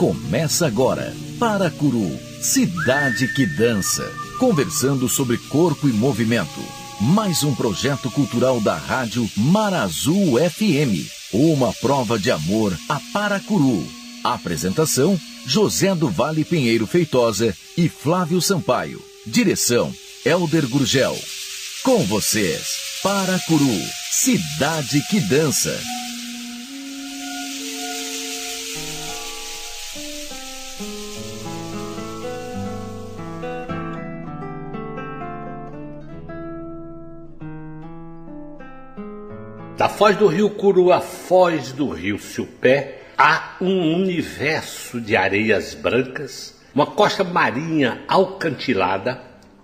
Começa agora, Paracuru, cidade que dança. Conversando sobre corpo e movimento. Mais um projeto cultural da rádio Marazul FM. Uma prova de amor a Paracuru. Apresentação, José do Vale Pinheiro Feitosa e Flávio Sampaio. Direção, Elder Gurgel. Com vocês, Paracuru, cidade que dança. Da foz do rio Curu à foz do rio Siupé, há um universo de areias brancas, uma costa marinha alcantilada,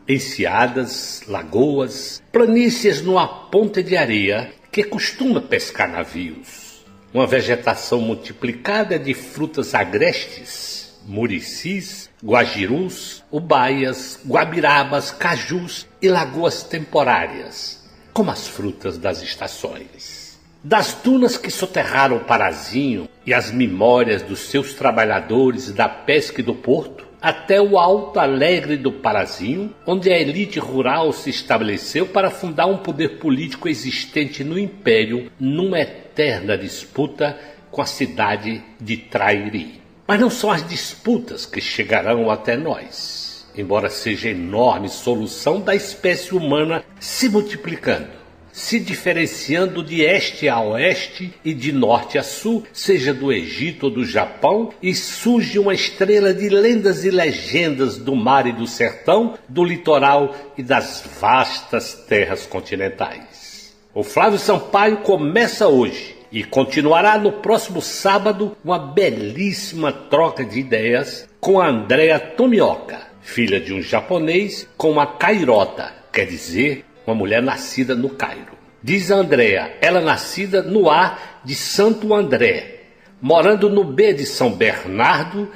enseadas, lagoas, planícies numa ponta de areia que costuma pescar navios. Uma vegetação multiplicada de frutas agrestes, muricis, guajirus, ubaias, guabirabas, cajus e lagoas temporárias, como as frutas das estações. Das dunas que soterraram o Parazinho e as memórias dos seus trabalhadores da pesca e do porto, até o Alto Alegre do Parazinho, onde a elite rural se estabeleceu para fundar um poder político existente no Império, numa eterna disputa com a cidade de Trairi. Mas não são as disputas que chegarão até nós, embora seja enorme solução da espécie humana se multiplicando, se diferenciando de este a oeste e de norte a sul, seja do Egito ou do Japão, e surge uma estrela de lendas e legendas do mar e do sertão, do litoral e das vastas terras continentais. O Flávio Sampaio começa hoje e continuará no próximo sábado uma belíssima troca de ideias com a Andrea Tomioka, filha de um japonês com uma cairota, quer dizer, uma mulher nascida no Cairo. Diz a Andrea, ela nascida no A de Santo André, morando no B de São Bernardo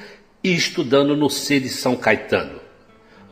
e estudando no C de São Caetano.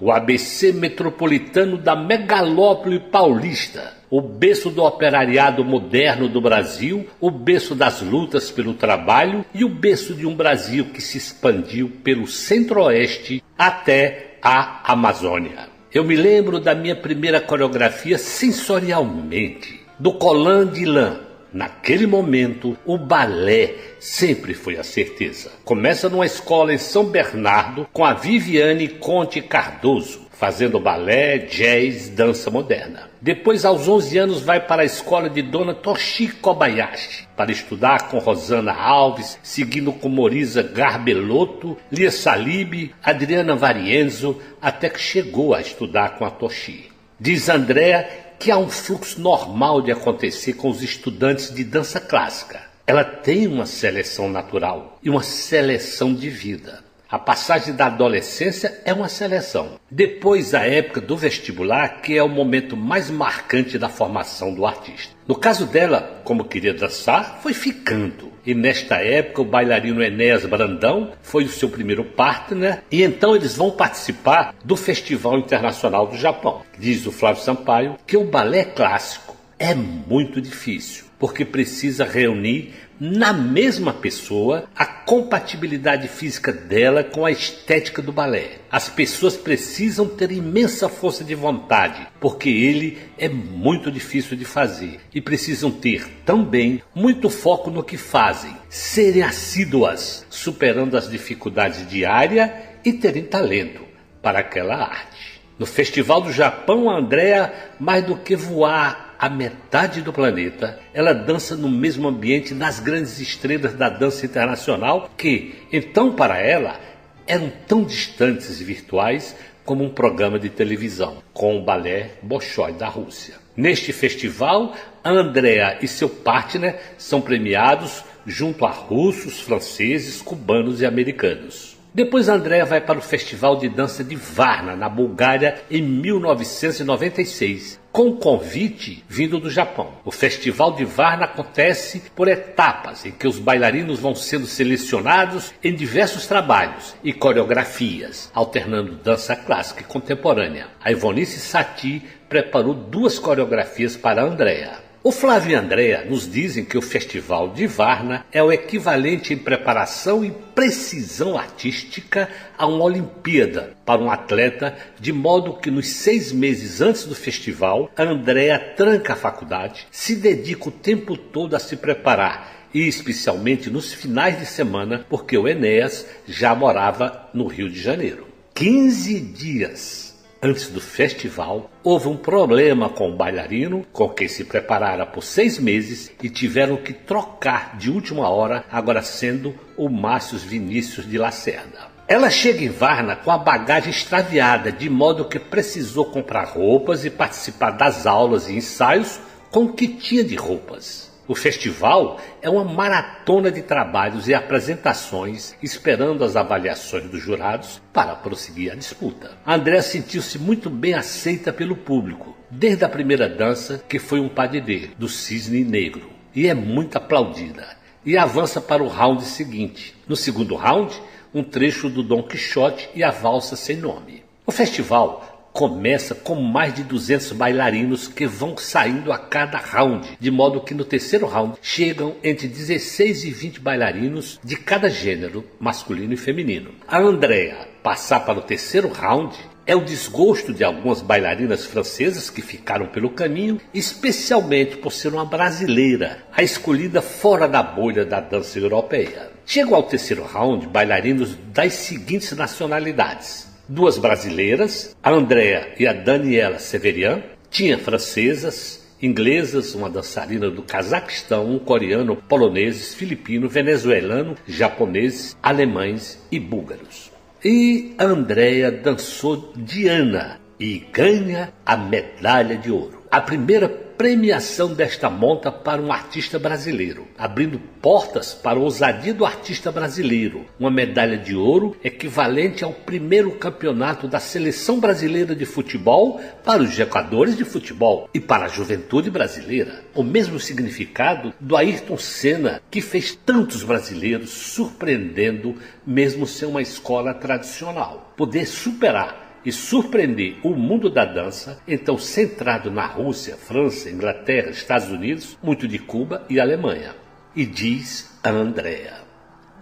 O ABC metropolitano da megalópole paulista, o berço do operariado moderno do Brasil, o berço das lutas pelo trabalho e o berço de um Brasil que se expandiu pelo centro-oeste até a Amazônia. Eu me lembro da minha primeira coreografia sensorialmente, do Colan de lã. Naquele momento, o balé sempre foi a certeza. Começa numa escola em São Bernardo com a Viviane Conte Cardoso, fazendo balé, jazz, dança moderna. Depois, aos 11 anos, vai para a escola de Dona Toshi Kobayashi, para estudar com Rosana Alves, seguindo com Morisa Garbelotto, Lia Salib, Adriana Varienzo, até que chegou a estudar com a Toshi. Diz Andrea que há um fluxo normal de acontecer com os estudantes de dança clássica. Ela tem uma seleção natural e uma seleção de vida. A passagem da adolescência é uma seleção. Depois a época do vestibular, que é o momento mais marcante da formação do artista. No caso dela, como queria dançar, foi ficando. E nesta época o bailarino Enéas Brandão foi o seu primeiro partner. E então eles vão participar do Festival Internacional do Japão. Diz o Flávio Sampaio que o balé clássico é muito difícil, porque precisa reunir na mesma pessoa a compatibilidade física dela com a estética do balé. As pessoas precisam ter imensa força de vontade, porque ele é muito difícil de fazer. E precisam ter também muito foco no que fazem, serem assíduas, superando as dificuldades diárias e terem talento para aquela arte. No Festival do Japão, a Andrea, mais do que voar a metade do planeta, ela dança no mesmo ambiente das grandes estrelas da dança internacional que, então para ela, eram tão distantes e virtuais como um programa de televisão, com o balé Bolshoi da Rússia. Neste festival, a Andrea e seu partner são premiados junto a russos, franceses, cubanos e americanos. Depois a Andrea vai para o Festival de Dança de Varna, na Bulgária, em 1996, com convite vindo do Japão. O Festival de Varna acontece por etapas, em que os bailarinos vão sendo selecionados em diversos trabalhos e coreografias, alternando dança clássica e contemporânea. A Ivonice Satie preparou 2 coreografias para a Andrea. O Flávio e a Andréa nos dizem que o Festival de Varna é o equivalente em preparação e precisão artística a uma Olimpíada para um atleta, de modo que nos 6 meses antes do festival, a Andréa tranca a faculdade, se dedica o tempo todo a se preparar, e especialmente nos finais de semana, porque o Enéas já morava no Rio de Janeiro. 15 dias antes do festival, houve um problema com o bailarino, com quem se preparara por 6 meses, e tiveram que trocar de última hora, agora sendo o Márcio Vinícius de Lacerda. Ela chega em Varna com a bagagem extraviada, de modo que precisou comprar roupas e participar das aulas e ensaios com o que tinha de roupas. O festival é uma maratona de trabalhos e apresentações, esperando as avaliações dos jurados para prosseguir a disputa. A Andréa sentiu-se muito bem aceita pelo público, desde a primeira dança, que foi um padedê, do Cisne Negro, e é muito aplaudida, e avança para o round seguinte. No segundo round, um trecho do Dom Quixote e a Valsa Sem Nome. O festival começa com mais de 200 bailarinos que vão saindo a cada round, de modo que no terceiro round chegam entre 16 e 20 bailarinos de cada gênero, masculino e feminino. A Andréa passar para o terceiro round é o desgosto de algumas bailarinas francesas que ficaram pelo caminho, especialmente por ser uma brasileira, a escolhida fora da bolha da dança europeia. Chegam ao terceiro round bailarinos das seguintes nacionalidades: 2 brasileiras, a Andréa e a Daniela Severian, tinha francesas, inglesas, uma dançarina do Cazaquistão, um coreano, poloneses, filipino, venezuelano, japoneses, alemães e búlgaros. E a Andréa dançou Diana e ganha a medalha de ouro. A primeira premiação desta monta para um artista brasileiro, abrindo portas para a ousadia do artista brasileiro. Uma medalha de ouro equivalente ao primeiro campeonato da seleção brasileira de futebol para os jogadores de futebol e para a juventude brasileira. O mesmo significado do Ayrton Senna, que fez tantos brasileiros surpreendendo, mesmo sem uma escola tradicional. Poder superar e surpreender o mundo da dança, então centrado na Rússia, França, Inglaterra, Estados Unidos, muito de Cuba e Alemanha. E diz a Andréa: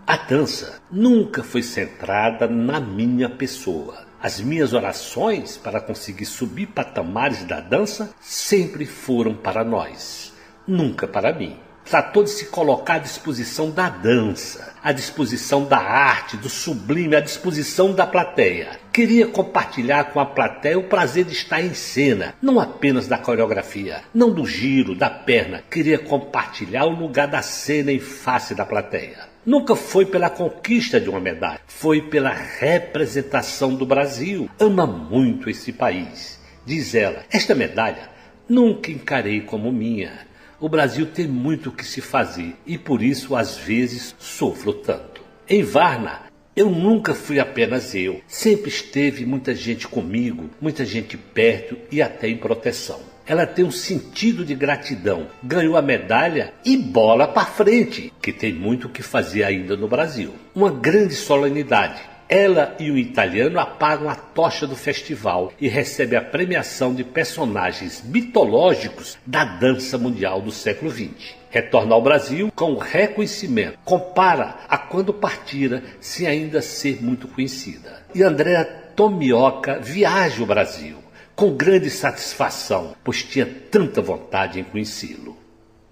a dança nunca foi centrada na minha pessoa. As minhas orações para conseguir subir patamares da dança sempre foram para nós, nunca para mim. Tratou de se colocar à disposição da dança, à disposição da arte, do sublime, à disposição da plateia. Queria compartilhar com a plateia o prazer de estar em cena, não apenas da coreografia, não do giro, da perna. Queria compartilhar o lugar da cena em face da plateia. Nunca foi pela conquista de uma medalha, foi pela representação do Brasil. Ama muito esse país. Diz ela: esta medalha nunca encarei como minha. O Brasil tem muito o que se fazer e por isso às vezes sofro tanto. Em Varna, eu nunca fui apenas eu. Sempre esteve muita gente comigo, muita gente perto e até em proteção. Ela tem um sentido de gratidão, ganhou a medalha e bola para frente, que tem muito o que fazer ainda no Brasil. Uma grande solenidade. Ela e o italiano apagam a tocha do festival e recebem a premiação de personagens mitológicos da dança mundial do século XX. Retorna ao Brasil com o reconhecimento. Compara a quando partira, sem ainda ser muito conhecida. E Andréa Tomioka viaja o Brasil com grande satisfação, pois tinha tanta vontade em conhecê-lo.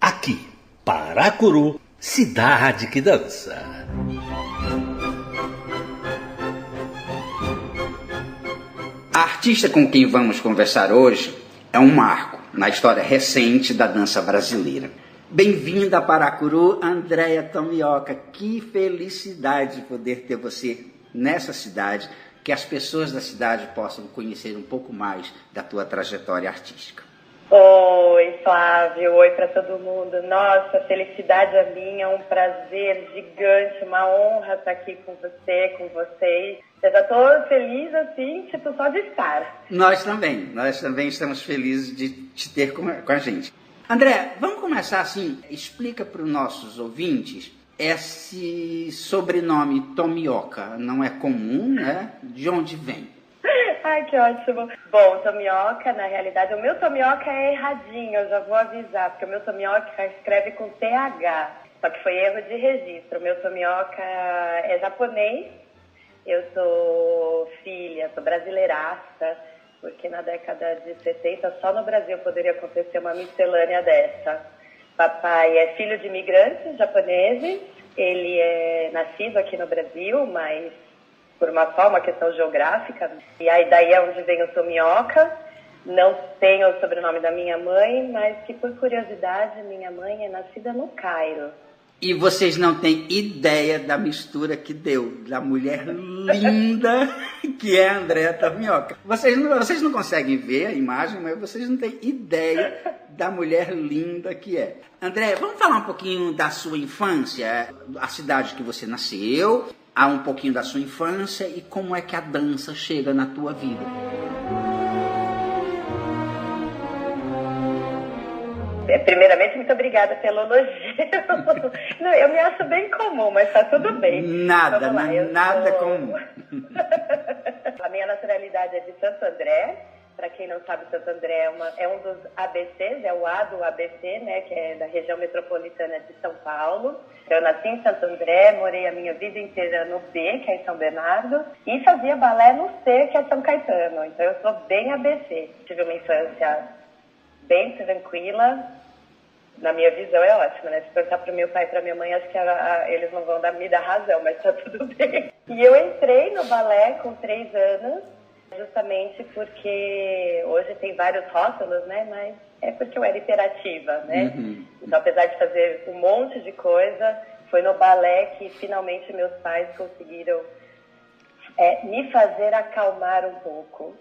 Aqui, Paracuru, cidade que dança. A artista com quem vamos conversar hoje é um marco na história recente da dança brasileira. Bem-vinda a Paracuru, Andréa Tomioka. Que felicidade poder ter você nessa cidade, que as pessoas da cidade possam conhecer um pouco mais da tua trajetória artística. Oi, Flávio. Oi para todo mundo. Nossa, felicidade é minha, um prazer gigante, uma honra estar aqui com você, com vocês. Eu já estou feliz, assim, tipo, só de estar. Nós também estamos felizes de te ter com a gente. André, vamos começar assim, explica para os nossos ouvintes esse sobrenome Tomioka, não é comum, né? De onde vem? Ai, que ótimo. Bom, Tomioka, na realidade, o meu Tomioka é erradinho, eu já vou avisar, porque o meu Tomioka escreve com TH, só que foi erro de registro. O meu Tomioka é japonês, eu sou filha, sou brasileiraça, porque na década de 70 só no Brasil poderia acontecer uma miscelânea dessa. Papai é filho de imigrantes japoneses, ele é nascido aqui no Brasil, mas por uma questão geográfica. E aí daí é onde vem o Tomioka. Não tenho o sobrenome da minha mãe, mas que por curiosidade, minha mãe é nascida no Cairo. E vocês não têm ideia da mistura que deu, da mulher linda que é a Andréa Tomioka. Vocês não conseguem ver a imagem, mas vocês não têm ideia da mulher linda que é. Andréa, vamos falar um pouquinho da sua infância, a cidade que você nasceu, um pouquinho da sua infância e como é que a dança chega na tua vida. Primeiramente, muito obrigada pelo elogio. Não, eu me acho bem comum, mas tá tudo bem. Nada comum. A minha nacionalidade é de Santo André. Para quem não sabe, Santo André é um dos ABCs, é o A do ABC, né, que é da região metropolitana de São Paulo. Eu nasci em Santo André, morei a minha vida inteira no B, que é em São Bernardo, e fazia balé no C, que é São Caetano. Então eu sou bem ABC. Tive uma infância bem tranquila. Na minha visão é ótima, né? Se perguntar para o meu pai e para minha mãe, acho que eles não vão me dar razão, mas tá tudo bem. E eu entrei no balé com 3 anos, justamente porque hoje tem vários rótulos, né? Mas é porque eu era hiperativa, né? Uhum. Então, apesar de fazer um monte de coisa, foi no balé que finalmente meus pais conseguiram me fazer acalmar um pouco.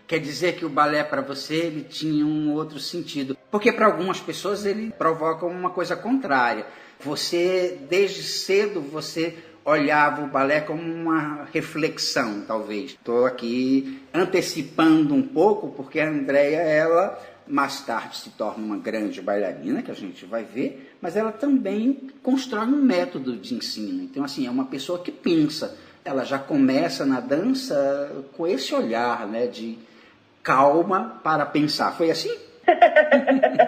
Quer dizer que o balé para você ele tinha um outro sentido. Porque para algumas pessoas ele provoca uma coisa contrária. Você, desde cedo, você olhava o balé como uma reflexão, talvez. Estou aqui antecipando um pouco, porque a Andréa, ela mais tarde se torna uma grande bailarina, que a gente vai ver, mas ela também constrói um método de ensino. Então, assim, é uma pessoa que pensa. Ela já começa na dança com esse olhar, né, de calma para pensar. Foi assim?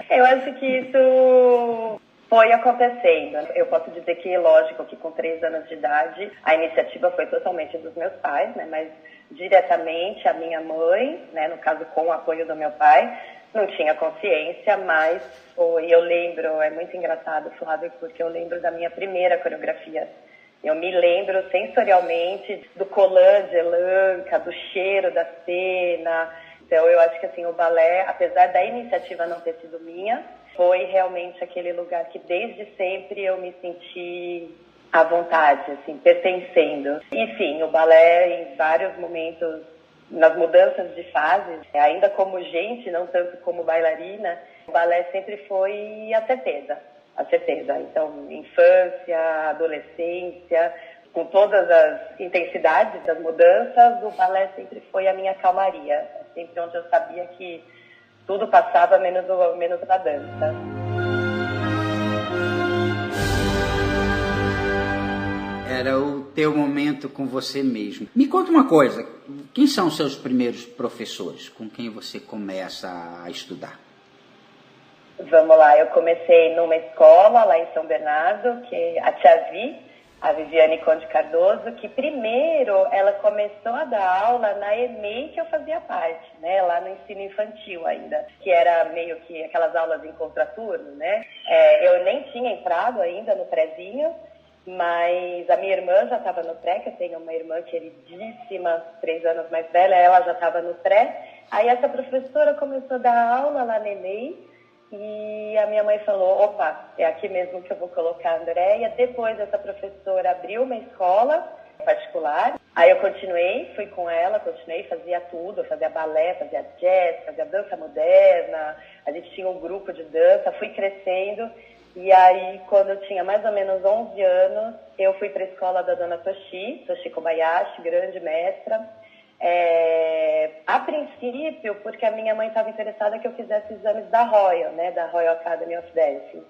Eu acho que isso foi acontecendo. Eu posso dizer que, lógico, que com 3 anos de idade, a iniciativa foi totalmente dos meus pais, né? Mas diretamente a minha mãe, né? No caso, com o apoio do meu pai, não tinha consciência, mas foi. Eu lembro, é muito engraçado, Flávio, porque eu lembro da minha primeira coreografia. Eu me lembro sensorialmente do colã de elanca, do cheiro da cena. Então, eu acho que assim, o balé, apesar da iniciativa não ter sido minha, foi realmente aquele lugar que desde sempre eu me senti à vontade, assim, pertencendo. E sim, o balé em vários momentos, nas mudanças de fase, ainda como gente, não tanto como bailarina, o balé sempre foi a certeza. A certeza. Então, infância, adolescência, com todas as intensidades das mudanças, o balé sempre foi a minha calmaria. Sempre onde eu sabia que tudo passava menos a dança. Era o teu momento com você mesmo. Me conta uma coisa, quem são os seus primeiros professores? Com quem você começa a estudar? Vamos lá, eu comecei numa escola lá em São Bernardo, que é a Tia Vi, a Viviane Conde Cardoso, que primeiro ela começou a dar aula na EMEI que eu fazia parte, né, lá no ensino infantil ainda, que era meio que aquelas aulas em contraturno, né. Eu nem tinha entrado ainda no prézinho, mas a minha irmã já estava no pré, que eu tenho uma irmã queridíssima, 3 anos mais velha, ela já estava no pré. Aí essa professora começou a dar aula lá na EMEI, e a minha mãe falou, opa, é aqui mesmo que eu vou colocar a Andréia. Depois essa professora abriu uma escola particular, aí eu fui com ela, fazia tudo, fazia balé, fazia jazz, fazia dança moderna, a gente tinha um grupo de dança, fui crescendo, e aí quando eu tinha mais ou menos 11 anos, eu fui para a escola da dona Toshi Kobayashi, grande mestra. A princípio, porque a minha mãe estava interessada que eu fizesse exames da Royal, né, da Royal Academy of Dancing.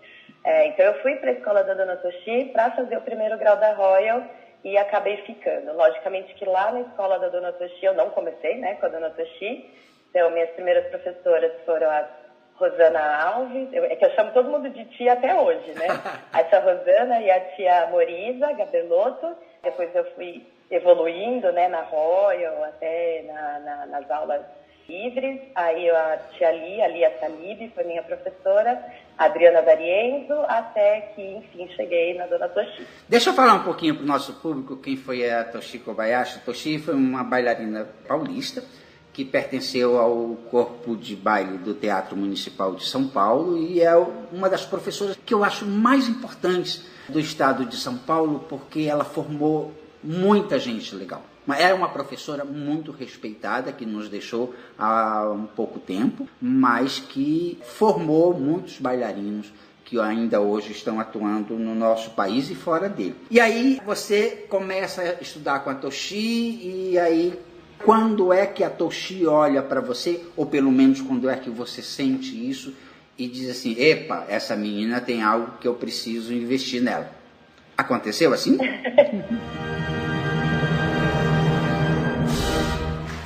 Então eu fui para a escola da dona Toshi para fazer o primeiro grau da Royal e acabei ficando. Logicamente que lá na escola da Dona Toshi, eu não comecei, né, com a Dona Toshi, então minhas primeiras professoras foram a Rosana Alves, é que eu chamo todo mundo de tia até hoje, né? A tia Rosana e a tia Morisa Gabelotto. Depois eu fui evoluindo, né, na Royal, até nas aulas livres. Aí a tia Lia Talib foi minha professora, a Adriana D'Arienzo, até que, enfim, cheguei na Dona Toshi. Deixa eu falar um pouquinho para o nosso público quem foi a Toshi Kobayashi. Toshi foi uma bailarina paulista que pertenceu ao corpo de baile do Teatro Municipal de São Paulo e é uma das professoras que eu acho mais importantes do estado de São Paulo, porque ela formou muita gente legal. Era uma professora muito respeitada, que nos deixou há um pouco tempo, mas que formou muitos bailarinos que ainda hoje estão atuando no nosso país e fora dele. E aí você começa a estudar com a Toshi, e aí quando é que a Toshi olha para você, ou pelo menos quando é que você sente isso e diz assim, epa, essa menina tem algo que eu preciso investir nela? Aconteceu assim?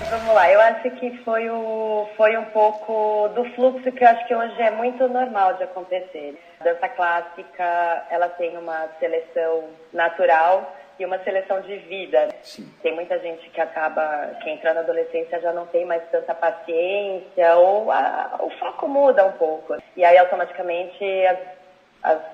Vamos lá, eu acho que foi um pouco do fluxo que eu acho que hoje é muito normal de acontecer. A dança clássica, ela tem uma seleção natural e uma seleção de vida. Sim. Tem muita gente que entra na adolescência já não tem mais tanta paciência, ou o foco muda um pouco. E aí, automaticamente,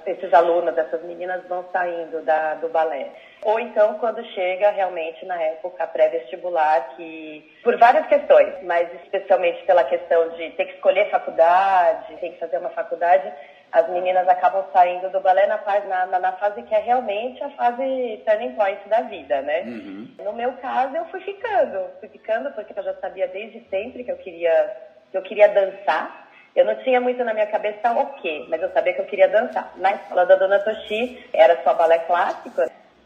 esses alunos, essas meninas vão saindo do balé. Ou então, quando chega realmente na época pré-vestibular, que por várias questões, mas especialmente pela questão de ter que escolher faculdade, ter que fazer uma faculdade, as meninas acabam saindo do balé na fase que é realmente a fase turning point da vida, né? Uhum. No meu caso, eu fui ficando porque eu já sabia desde sempre que eu queria dançar. Eu não tinha muito na minha cabeça o quê, mas eu sabia que eu queria dançar. Na escola da Dona Toshi era só balé clássico,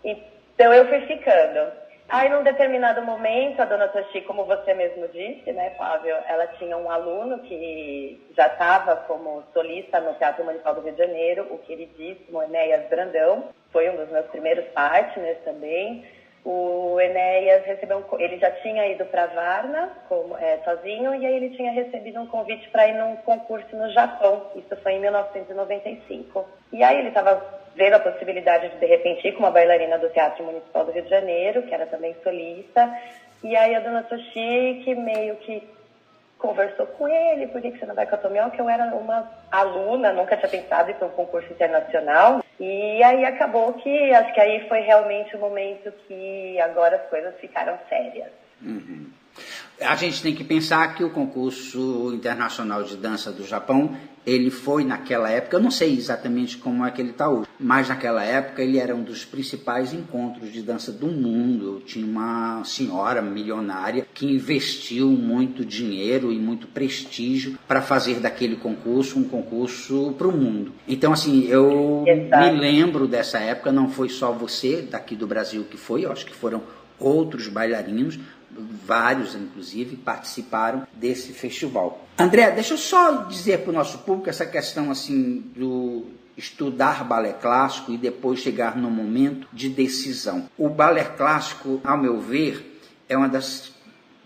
então eu fui ficando. Aí, num determinado momento, a Dona Toshi, como você mesmo disse, né, Flávio, ela tinha um aluno que já estava como solista no Teatro Municipal do Rio de Janeiro, o queridíssimo Enéas Brandão, foi um dos meus primeiros partners também. O Enéas ele já tinha ido para Varna sozinho, e aí ele tinha recebido um convite para ir num concurso no Japão. Isso foi em 1995. E aí ele estava vendo a possibilidade de repente, ir com uma bailarina do Teatro Municipal do Rio de Janeiro, que era também solista. E aí a Dona Toshi, que meio que conversou com ele, por que você não vai com a Tomioka? Eu era uma aluna, nunca tinha pensado em ir para um concurso internacional. E aí acabou que, acho que aí foi realmente o momento que agora as coisas ficaram sérias. Uhum. A gente tem que pensar que o concurso internacional de dança do Japão, ele foi naquela época, eu não sei exatamente como é que ele está hoje, mas naquela época ele era um dos principais encontros de dança do mundo. Tinha uma senhora milionária que investiu muito dinheiro e muito prestígio para fazer daquele concurso um concurso para o mundo. Então, assim, eu me lembro dessa época, não foi só você daqui do Brasil que foi, eu acho que foram outros bailarinos, vários inclusive, participaram desse festival. André, deixa eu só dizer para o nosso público essa questão assim do estudar balé clássico e depois chegar no momento de decisão. O balé clássico, ao meu ver, é uma das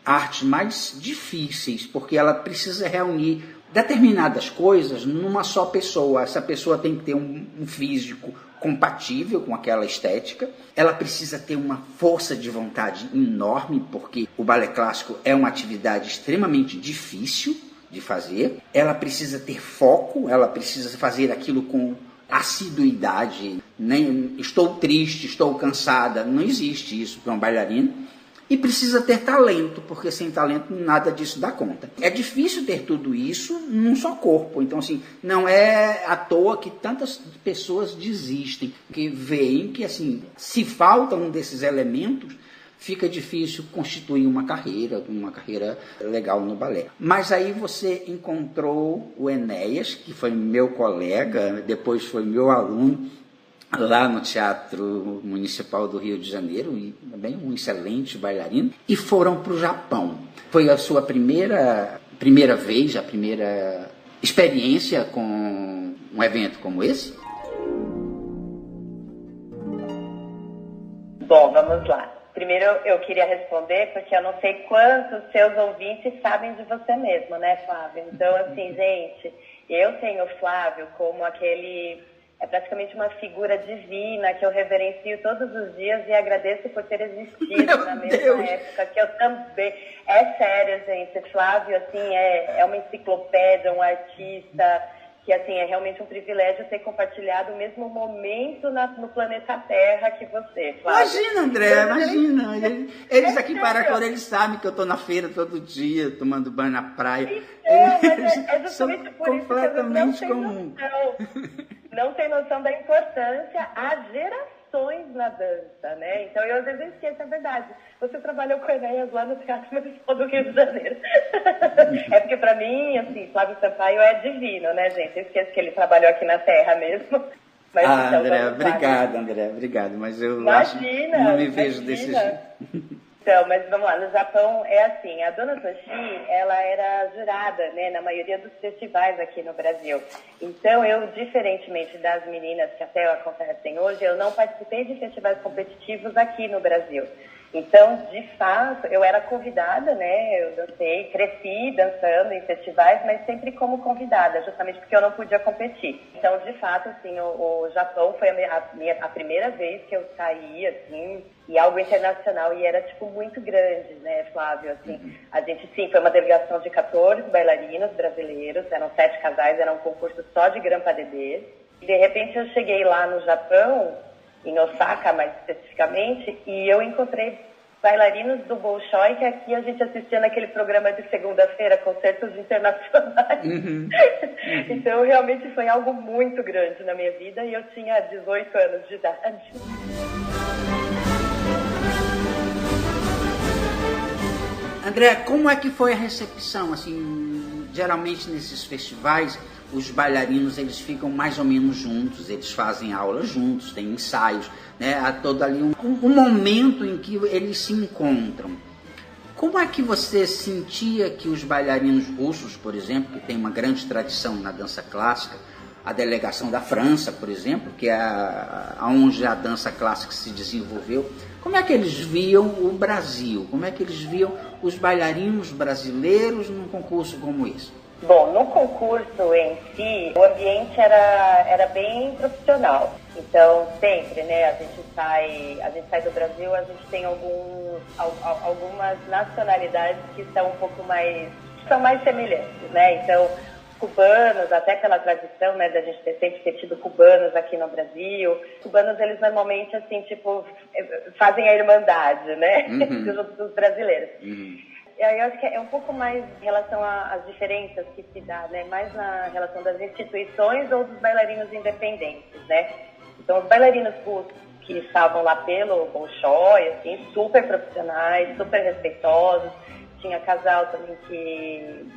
artes mais difíceis, porque ela precisa reunir determinadas coisas numa só pessoa. Essa pessoa tem que ter um físico compatível com aquela estética, ela precisa ter uma força de vontade enorme, porque o balé clássico é uma atividade extremamente difícil de fazer, ela precisa ter foco, ela precisa fazer aquilo com assiduidade, nem estou triste, estou cansada, não existe isso para um bailarino. E precisa ter talento, porque sem talento nada disso dá conta. É difícil ter tudo isso num só corpo. Então, assim, não é à toa que tantas pessoas desistem, que veem que, assim, se falta um desses elementos, fica difícil constituir uma carreira legal no balé. Mas aí você encontrou o Enéas, que foi meu colega, depois foi meu aluno, lá no Teatro Municipal do Rio de Janeiro, e também um excelente bailarino, e foram para o Japão. Foi a sua primeira vez, a primeira experiência com um evento como esse? Bom, vamos lá. Primeiro eu queria responder, porque eu não sei quantos seus ouvintes sabem de você mesmo, né, Flávio? Então, assim, gente, eu tenho o Flávio como é praticamente uma figura divina que eu reverencio todos os dias e agradeço por ter existido na mesma época que eu também. É sério, gente. Flávio, assim, é uma enciclopédia, um artista que, assim, é realmente um privilégio ter compartilhado o mesmo momento no planeta Terra que você, Flávio. Imagina, André, imagina. Eles aqui em Paracuru, eles sabem que eu estou na feira todo dia, tomando banho na praia. Mas é justamente por isso que completamente comum. Não tem noção da importância há gerações na dança, né? Então, eu às vezes esqueço, é verdade. Você trabalhou com Enéas lá no Teatro Municipal do Rio de Janeiro. É porque, pra mim, assim, Flávio Sampaio é divino, né, gente? Eu esqueço que ele trabalhou aqui na Terra mesmo. Mas, então, André, obrigado. Mas eu não me vejo desse jeito. Então, mas vamos lá, no Japão é assim, a Dona Toshi, ela era jurada, né, na maioria dos festivais aqui no Brasil. Então, eu, diferentemente das meninas que até acontecem hoje, eu não participei de festivais competitivos aqui no Brasil. Então, de fato, eu era convidada, né, eu dancei, cresci dançando em festivais, mas sempre como convidada, justamente porque eu não podia competir. Então, de fato, assim, o Japão foi a primeira vez que eu saí, assim, e algo internacional, e era, tipo, muito grande, né, Flávio, assim. A gente, sim, foi uma delegação de 14 bailarinos brasileiros, eram 7 casais, era um concurso só de Grand Pas de Deux. E, de repente, eu cheguei lá no Japão, em Osaka, mais especificamente, e eu encontrei bailarinos do Bolshoi, que aqui a gente assistia naquele programa de segunda-feira, concertos internacionais. Então, realmente foi algo muito grande na minha vida, e eu tinha 18 anos de idade. André, como é que foi a recepção? Assim, geralmente nesses festivais, os bailarinos eles ficam mais ou menos juntos, eles fazem aulas juntos, tem ensaios, né? Há todo ali um momento em que eles se encontram. Como é que você sentia que os bailarinos russos, por exemplo, que tem uma grande tradição na dança clássica, a delegação da França, por exemplo, que é onde a dança clássica se desenvolveu, como é que eles viam o Brasil? Como é que eles viam os bailarinos brasileiros num concurso como esse? Bom, no concurso em si, o ambiente era bem profissional. Então, sempre, né, a gente sai do Brasil, a gente tem algumas nacionalidades que são mais semelhantes, né? Então, cubanos, até pela tradição, né, da gente sempre ter tido cubanos aqui no Brasil. Cubanos, eles normalmente, assim, tipo, fazem a irmandade, né, dos brasileiros. E aí eu acho que é um pouco mais em relação às diferenças que se dá, né, mais na relação das instituições ou dos bailarinos independentes, né. Então, os bailarinos russos que estavam lá pelo Bolshoi, assim, super profissionais, super respeitosos. Tinha casal também que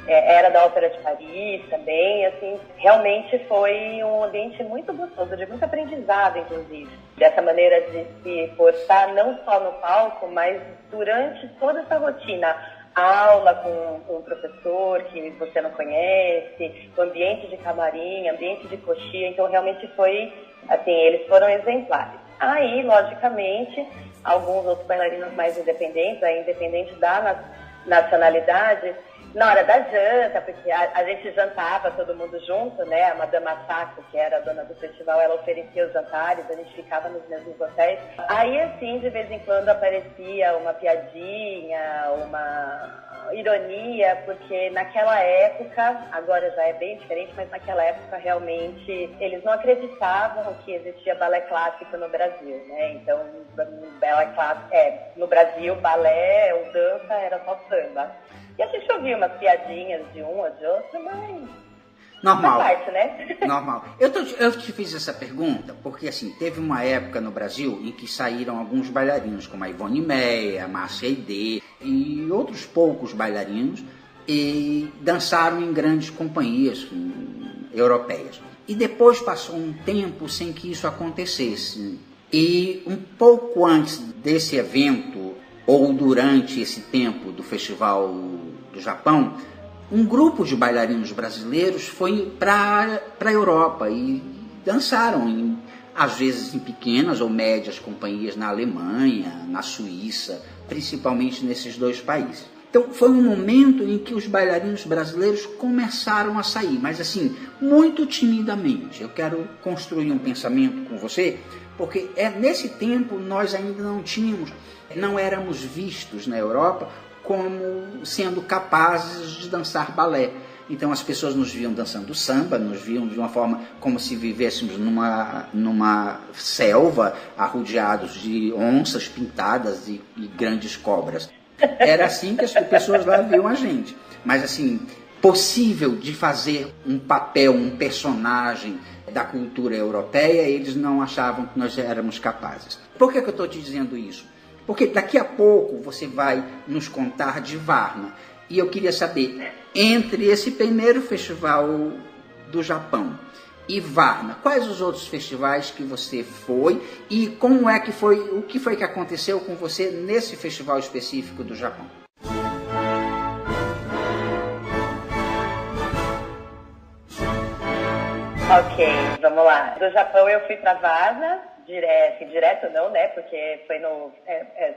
era da Ópera de Paris também, assim, realmente foi um ambiente muito gostoso, de muito aprendizado, inclusive. Dessa maneira de se forçar não só no palco, mas durante toda essa rotina. Aula com um professor que você não conhece, o ambiente de camarim, ambiente de coxia, então realmente foi, assim, eles foram exemplares. Aí, logicamente, alguns outros bailarinos mais independentes, independente da nacionalidade, na hora da janta, porque a gente jantava todo mundo junto, né? A Madame Asako, que era a dona do festival, ela oferecia os jantares, a gente ficava nos mesmos hotéis. Aí, assim, de vez em quando aparecia uma piadinha, uma ironia, porque naquela época, agora já é bem diferente, mas naquela época realmente eles não acreditavam que existia balé clássico no Brasil, né? Então, balé clássico, no Brasil, balé ou dança era só samba. E a gente ouvia umas piadinhas de um ou de outro, mas... Normal. Faz parte, né? Normal. Eu te fiz essa pergunta porque, assim, teve uma época no Brasil em que saíram alguns bailarinos, como a Ivone Meia, a Márcia Aidê e outros poucos bailarinos, e dançaram em grandes companhias europeias. E depois passou um tempo sem que isso acontecesse. E um pouco antes desse evento, ou durante esse tempo do Festival do Japão, um grupo de bailarinos brasileiros foi para a Europa e dançaram às vezes em pequenas ou médias companhias na Alemanha, na Suíça, principalmente nesses dois países. Então foi um momento em que os bailarinos brasileiros começaram a sair, mas assim, muito timidamente. Eu quero construir um pensamento com você, porque nesse tempo nós ainda não éramos vistos na Europa como sendo capazes de dançar balé. Então as pessoas nos viam dançando samba, nos viam de uma forma como se vivêssemos numa selva, arrodeados de onças pintadas e grandes cobras. Era assim que as pessoas lá viam a gente. Mas assim, possível de fazer um papel, um personagem da cultura europeia, eles não achavam que nós éramos capazes. Por que eu estou te dizendo isso? Porque daqui a pouco você vai nos contar de Varna. E eu queria saber, entre esse primeiro festival do Japão e Varna, quais os outros festivais que você foi e como é que foi, o que foi que aconteceu com você nesse festival específico do Japão? Ok, vamos lá. Do Japão eu fui para Varna, direto não, né? Porque foi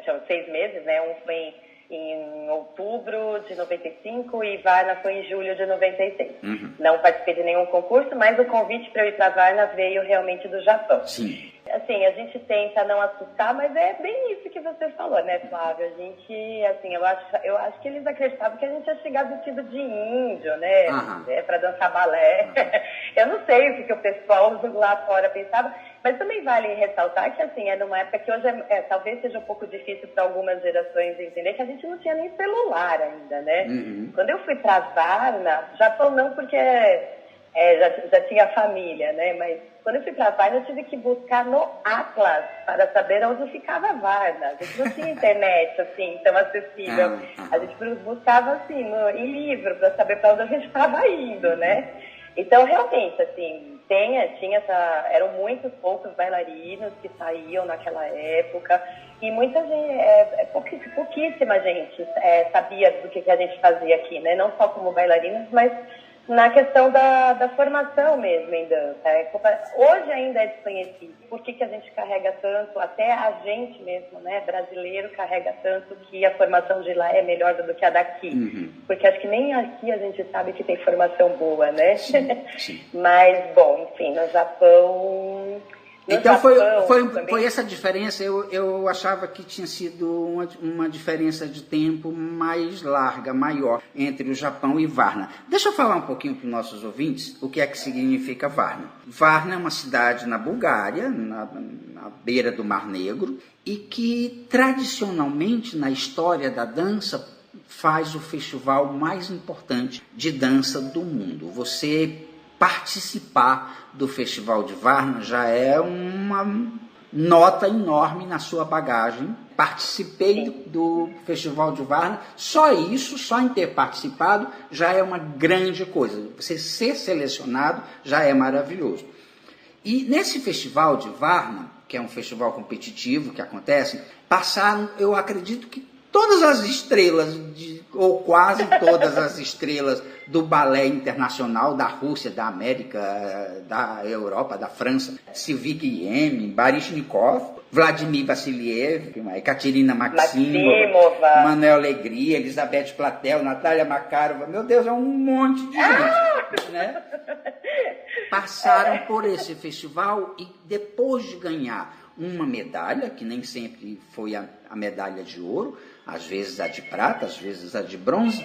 tinha 6 meses, né? Um foi em outubro de 95 e Varna foi em julho de 96. Uhum. Não participei de nenhum concurso, mas o convite para eu ir para Varna veio realmente do Japão. Sim. Assim, a gente tenta não assustar, mas é bem isso que você falou, né, Flávio? A gente, assim, eu acho que eles acreditavam que a gente ia chegar vestido de índio, né? Uhum. Para dançar balé. Uhum. Eu não sei o que o pessoal lá fora pensava, mas também vale ressaltar que, assim, é numa época que hoje talvez seja um pouco difícil para algumas gerações entender que a gente não tinha nem celular ainda, né? Uhum. Quando eu fui para Varna, Japão não, porque já tinha família, né? Mas quando eu fui para Varna, eu tive que buscar no Atlas para saber onde ficava Varna. A gente não tinha internet, assim, tão acessível. A gente buscava, assim, em livro, para saber para onde a gente estava indo, né? Então, realmente, assim, eram muitos poucos bailarinos que saíam naquela época e muita gente, pouquíssima gente sabia do que a gente fazia aqui, né? Não só como bailarinos, mas na questão da formação mesmo em dança. Hoje ainda é desconhecido. Por que a gente carrega tanto, até a gente mesmo, né, brasileiro, carrega tanto que a formação de lá é melhor do que a daqui. Uhum. Porque acho que nem aqui a gente sabe que tem formação boa, né? Sim, sim. Mas, bom, enfim, no Japão... Então foi essa diferença, eu achava que tinha sido uma diferença de tempo mais larga, maior, entre o Japão e Varna. Deixa eu falar um pouquinho para os nossos ouvintes o que é que significa Varna. Varna é uma cidade na Bulgária, na beira do Mar Negro, e que tradicionalmente na história da dança faz o festival mais importante de dança do mundo. Você participar do Festival de Varna já é uma nota enorme na sua bagagem. Participei do Festival de Varna, só em ter participado já é uma grande coisa. Você ser selecionado já é maravilhoso. E nesse Festival de Varna, que é um festival competitivo que acontece, passaram, eu acredito que todas as estrelas, ou quase todas as estrelas do balé internacional da Rússia, da América, da Europa, da França, Sylvie Guillem, Baryshnikov, Vladimir Vassiliev, Ekaterina Maximova, Manuel Alegria, Elizabeth Platel, Natália Makarova, meu Deus, é um monte de gente, né? Passaram por esse festival e depois de ganhar uma medalha, que nem sempre foi a medalha de ouro, às vezes a de prata, às vezes a de bronze,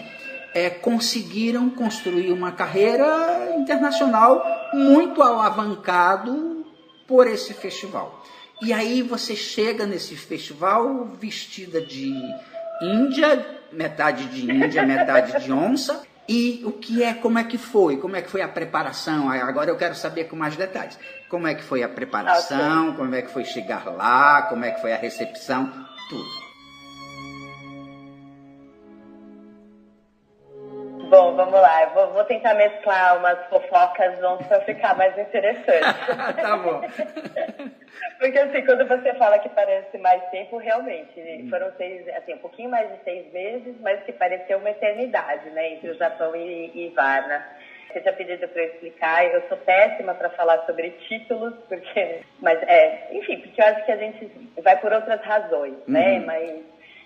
conseguiram construir uma carreira internacional muito alavancado por esse festival. E aí você chega nesse festival vestida de índia, metade de índia, metade de onça. E como é que foi a preparação? Agora eu quero saber com mais detalhes. Como é que foi a preparação, como é que foi chegar lá, como é que foi a recepção, tudo. Bom, vamos lá. Eu vou tentar mesclar umas fofocas para ficar mais interessante. Tá bom. Porque assim, quando você fala que parece mais tempo, realmente, foram um pouquinho mais de 6 meses, mas que pareceu uma eternidade, né, entre o Japão e Varna. você tinha pedido para eu explicar, eu sou péssima para falar sobre títulos, porque eu acho que a gente vai por outras razões, né? Mas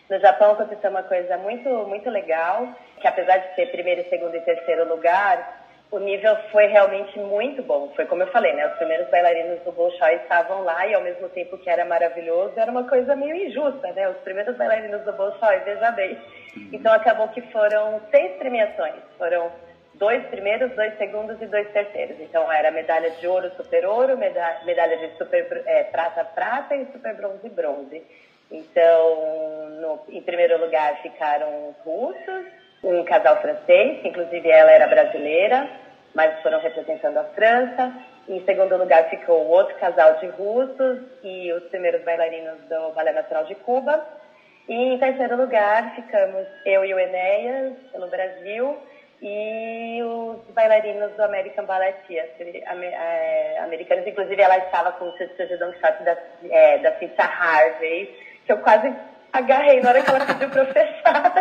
no Japão aconteceu uma coisa muito, muito legal, que apesar de ser primeiro, segundo e terceiro lugar, o nível foi realmente muito bom. Foi como eu falei, né? Os primeiros bailarinos do Bolshoi estavam lá e ao mesmo tempo que era maravilhoso, era uma coisa meio injusta, né? Os primeiros bailarinos do Bolshoi, veja bem. Então acabou que foram 6 premiações. Foram 2 primeiros, 2 segundos e 2 terceiros. Então era medalha de ouro, super ouro, medalha de super prata, prata e super bronze, bronze. Então, em primeiro lugar ficaram os russos, um casal francês, que inclusive ela era brasileira, mas foram representando a França. Em segundo lugar ficou outro casal de russos e os primeiros bailarinos do Balé Nacional de Cuba. E em terceiro lugar ficamos eu e o Enéas, pelo Brasil, e os bailarinos do American Ballet Theatre, americanos. Inclusive ela estava com o Sejong Shot da Cynthia Harvey, que eu quase agarrei na hora que ela pediu pra eu fechar.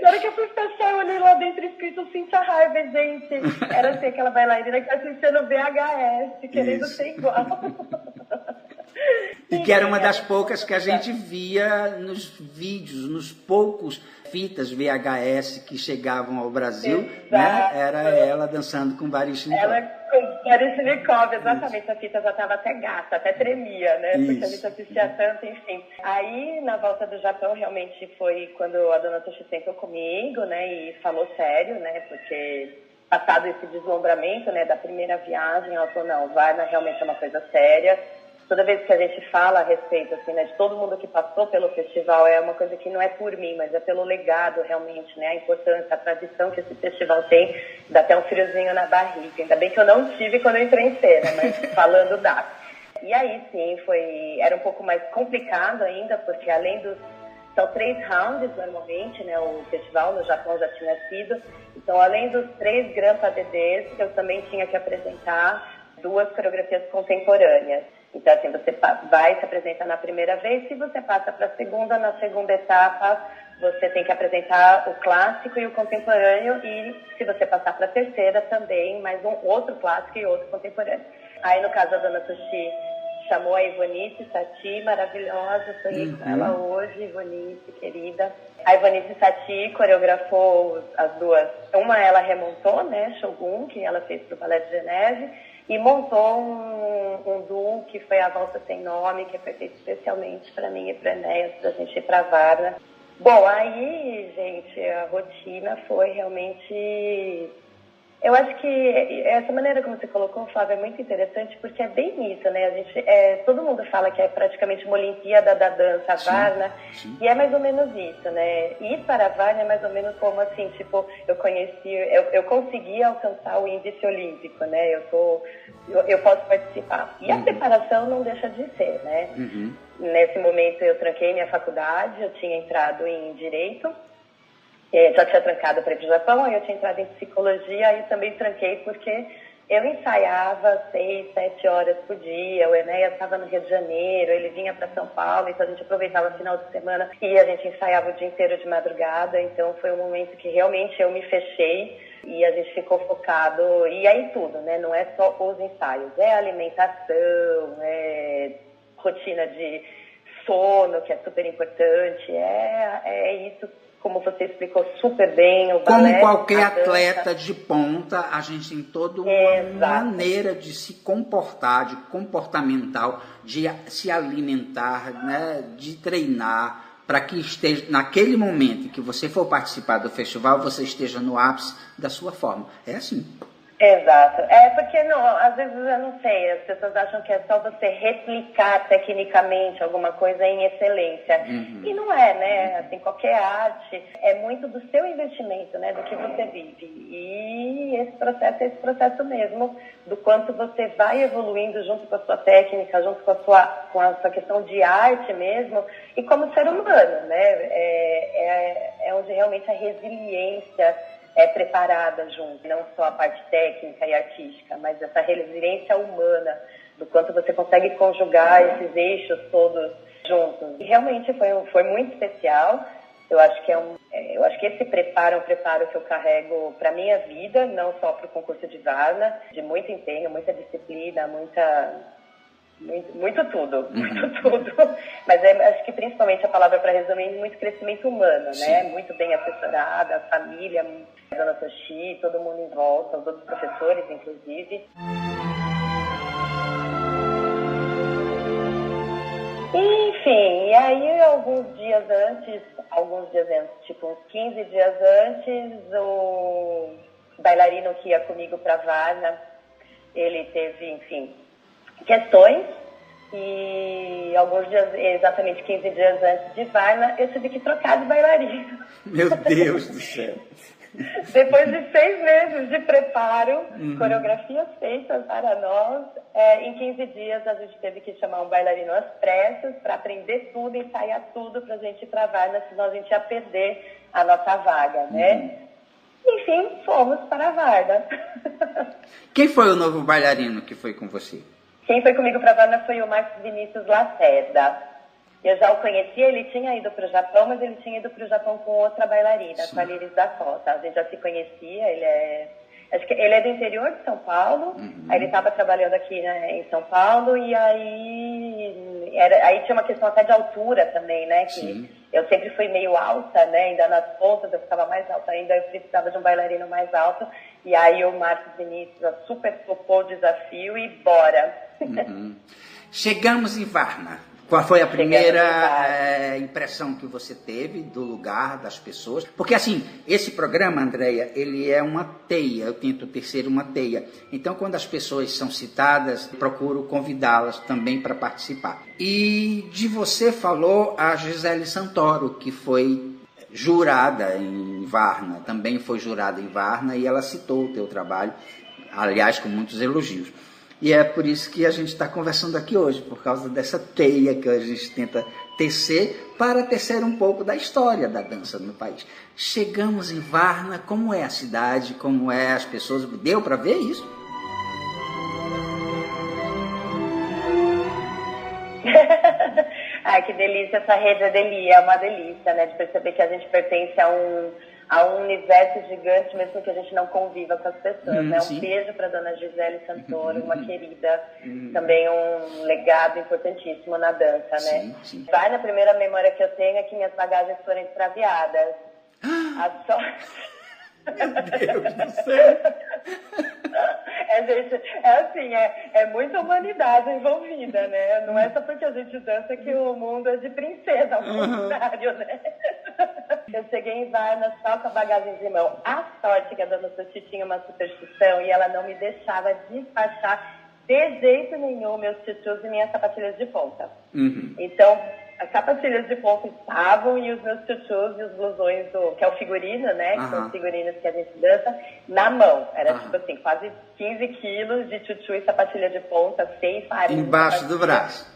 Na hora que eu fui fechar, eu olhei lá dentro escrito Cynthia Harvey, gente. Era assim, aquela bailarina que tá assistindo VHS, querendo ser igual. E que era uma das poucas que a gente via nos vídeos, nos poucos fitas VHS que chegavam ao Brasil, né? Era ela dançando com Baryshnikov. Ela com Baryshnikov, exatamente. A fita já estava até gasta, até tremia, né? Isso. Porque a gente assistia tanto, enfim. Aí, na volta do Japão, realmente foi quando a dona Toshi sentou comigo, né? E falou sério, né? Porque passado esse deslumbramento, né? Da primeira viagem, ela falou, não, Varna realmente é uma coisa séria. Toda vez que a gente fala a respeito, assim, né, de todo mundo que passou pelo festival, é uma coisa que não é por mim, mas é pelo legado, realmente, né, a importância, a tradição que esse festival tem, dá até um friozinho na barriga. Ainda bem que eu não tive quando eu entrei em cena, mas falando dá. E aí, sim, era um pouco mais complicado ainda, porque além dos... São 3 rounds, normalmente, né, o festival no Japão já tinha sido. Então, além dos 3 Grand PDDs, eu também tinha que apresentar 2 coreografias contemporâneas. Então, assim, você vai se apresentar na primeira vez, se você passa para a segunda, na segunda etapa, você tem que apresentar o clássico e o contemporâneo, e se você passar para a terceira, também mais outro clássico e outro contemporâneo. Aí, no caso, a dona Toshi chamou a Ivonice Sati, maravilhosa, estou com ela hoje, Ivonice, querida. A Ivonice Sati coreografou as 2. Uma ela remontou, né, Shogun, que ela fez para o Ballet de Geneve, e montou um duo que foi a Valsa Sem Nome, que foi feito especialmente para mim e para Enéas, para a gente ir para Varna. Bom, aí, gente, a rotina foi realmente... Eu acho que essa maneira como você colocou, Flávia, é muito interessante, porque é bem isso, né? Todo mundo fala que é praticamente uma Olimpíada da dança, a Varna, e é mais ou menos isso, né? Ir para a Varna é mais ou menos como assim, tipo, eu consegui alcançar o índice olímpico, né? Eu posso participar. E a preparação não deixa de ser, né? Nesse momento eu tranquei minha faculdade, eu tinha entrado em Direito, já tinha trancado para ir para o Japão, aí eu tinha entrado em Psicologia, aí também tranquei porque eu ensaiava 6, 7 horas por dia, o Enéas estava no Rio de Janeiro, ele vinha para São Paulo, então a gente aproveitava o final de semana e a gente ensaiava o dia inteiro de madrugada, então foi um momento que realmente eu me fechei e a gente ficou focado, e aí tudo, né? Não é só os ensaios, é alimentação, é rotina de sono, que é super importante, é isso. Como você explicou super bem, o balé... Como qualquer atleta de ponta, a gente tem toda uma maneira de se comportar, de comportamental, de se alimentar, né, de treinar, para que esteja, naquele momento que você for participar do festival, você esteja no ápice da sua forma. É assim. Exato. Porque não, às vezes eu não sei, as pessoas acham que é só você replicar tecnicamente alguma coisa em excelência. E não é, né? Assim, qualquer arte é muito do seu investimento, né? Do que você vive. E esse processo é esse processo mesmo, do quanto você vai evoluindo junto com a sua técnica, junto com a sua questão de arte mesmo, e como ser humano, né? É onde realmente a resiliência é preparada junto, não só a parte técnica e artística, mas essa resiliência humana, do quanto você consegue conjugar esses eixos todos juntos. E realmente foi muito especial. Eu acho que eu acho que esse preparo é um preparo que eu carrego para minha vida, não só para o concurso de Varna, de muito empenho, muita disciplina, muito tudo. Mas acho que principalmente a palavra para resumir, muito crescimento humano, né? Muito bem assessorada, a família, a dona Sochi, todo mundo em volta, os outros professores, inclusive. Enfim, e aí alguns dias antes, tipo uns 15 dias antes, o bailarino que ia comigo para Varna, ele teve, enfim, questões, e alguns dias, exatamente 15 dias antes de Varna, eu tive que trocar de bailarino. Meu Deus do céu! Depois de 6 meses de preparo, coreografias feitas para nós, em 15 dias a gente teve que chamar um bailarino às pressas para aprender tudo, ensaiar tudo para a gente ir para Varna, senão a gente ia perder a nossa vaga, né? Enfim, fomos para a Varna. Quem foi o novo bailarino que foi com você? Quem foi comigo para Varna foi o Marcos Vinícius Lacerda. Eu já o conhecia, ele tinha ido para o Japão, mas ele tinha ido para o Japão com outra bailarina, com a Liris da Costa. A gente já se conhecia, acho que ele é do interior de São Paulo, aí ele estava trabalhando aqui, né, em São Paulo, e aí tinha uma questão até de altura também, né, que eu sempre fui meio alta, né, ainda nas pontas eu ficava mais alta ainda, eu precisava de um bailarino mais alto, e aí o Marcos Vinícius super topou o desafio e bora. Chegamos em Varna. Qual foi a primeira impressão que você teve do lugar, das pessoas? Porque, assim, esse programa, Andréia, ele é uma teia, eu tento tecer uma teia. Então, quando as pessoas são citadas, procuro convidá-las também para participar. E de você falou a Gisele Santoro, que foi jurada em Varna, também foi jurada em Varna, e ela citou o teu trabalho, aliás, com muitos elogios. E é por isso que a gente está conversando aqui hoje, por causa dessa teia que a gente tenta tecer para tecer um pouco da história da dança no país. Chegamos em Varna, como é a cidade, como é as pessoas, deu para ver isso? Ai, que delícia, essa rede é uma delícia, né, de perceber que a gente pertence a um universo gigante, mesmo que a gente não conviva com as pessoas, né? Um beijo para dona Gisele Santoro, uma querida, também um legado importantíssimo na dança, né? Vai, na primeira memória que eu tenho é que minhas bagagens foram extraviadas. A sorte... Meu Deus do céu! Gente, assim, é muita humanidade envolvida, né? Não é só porque a gente dança que o mundo é de princesa, ao contrário, né? Eu cheguei em Varna só com a bagagem de mão. A sorte que a dona Sushi tinha uma superstição e ela não me deixava despachar de jeito nenhum meus tutus e minhas sapatilhas de ponta. Então, as sapatilhas de ponta estavam e os meus tutus e os blusões, que é o figurino, né? Que são os figurinos que a gente dança, na mão. Era tipo assim, quase 15 quilos de tutu e sapatilha de ponta, sem farinha. Embaixo do braço.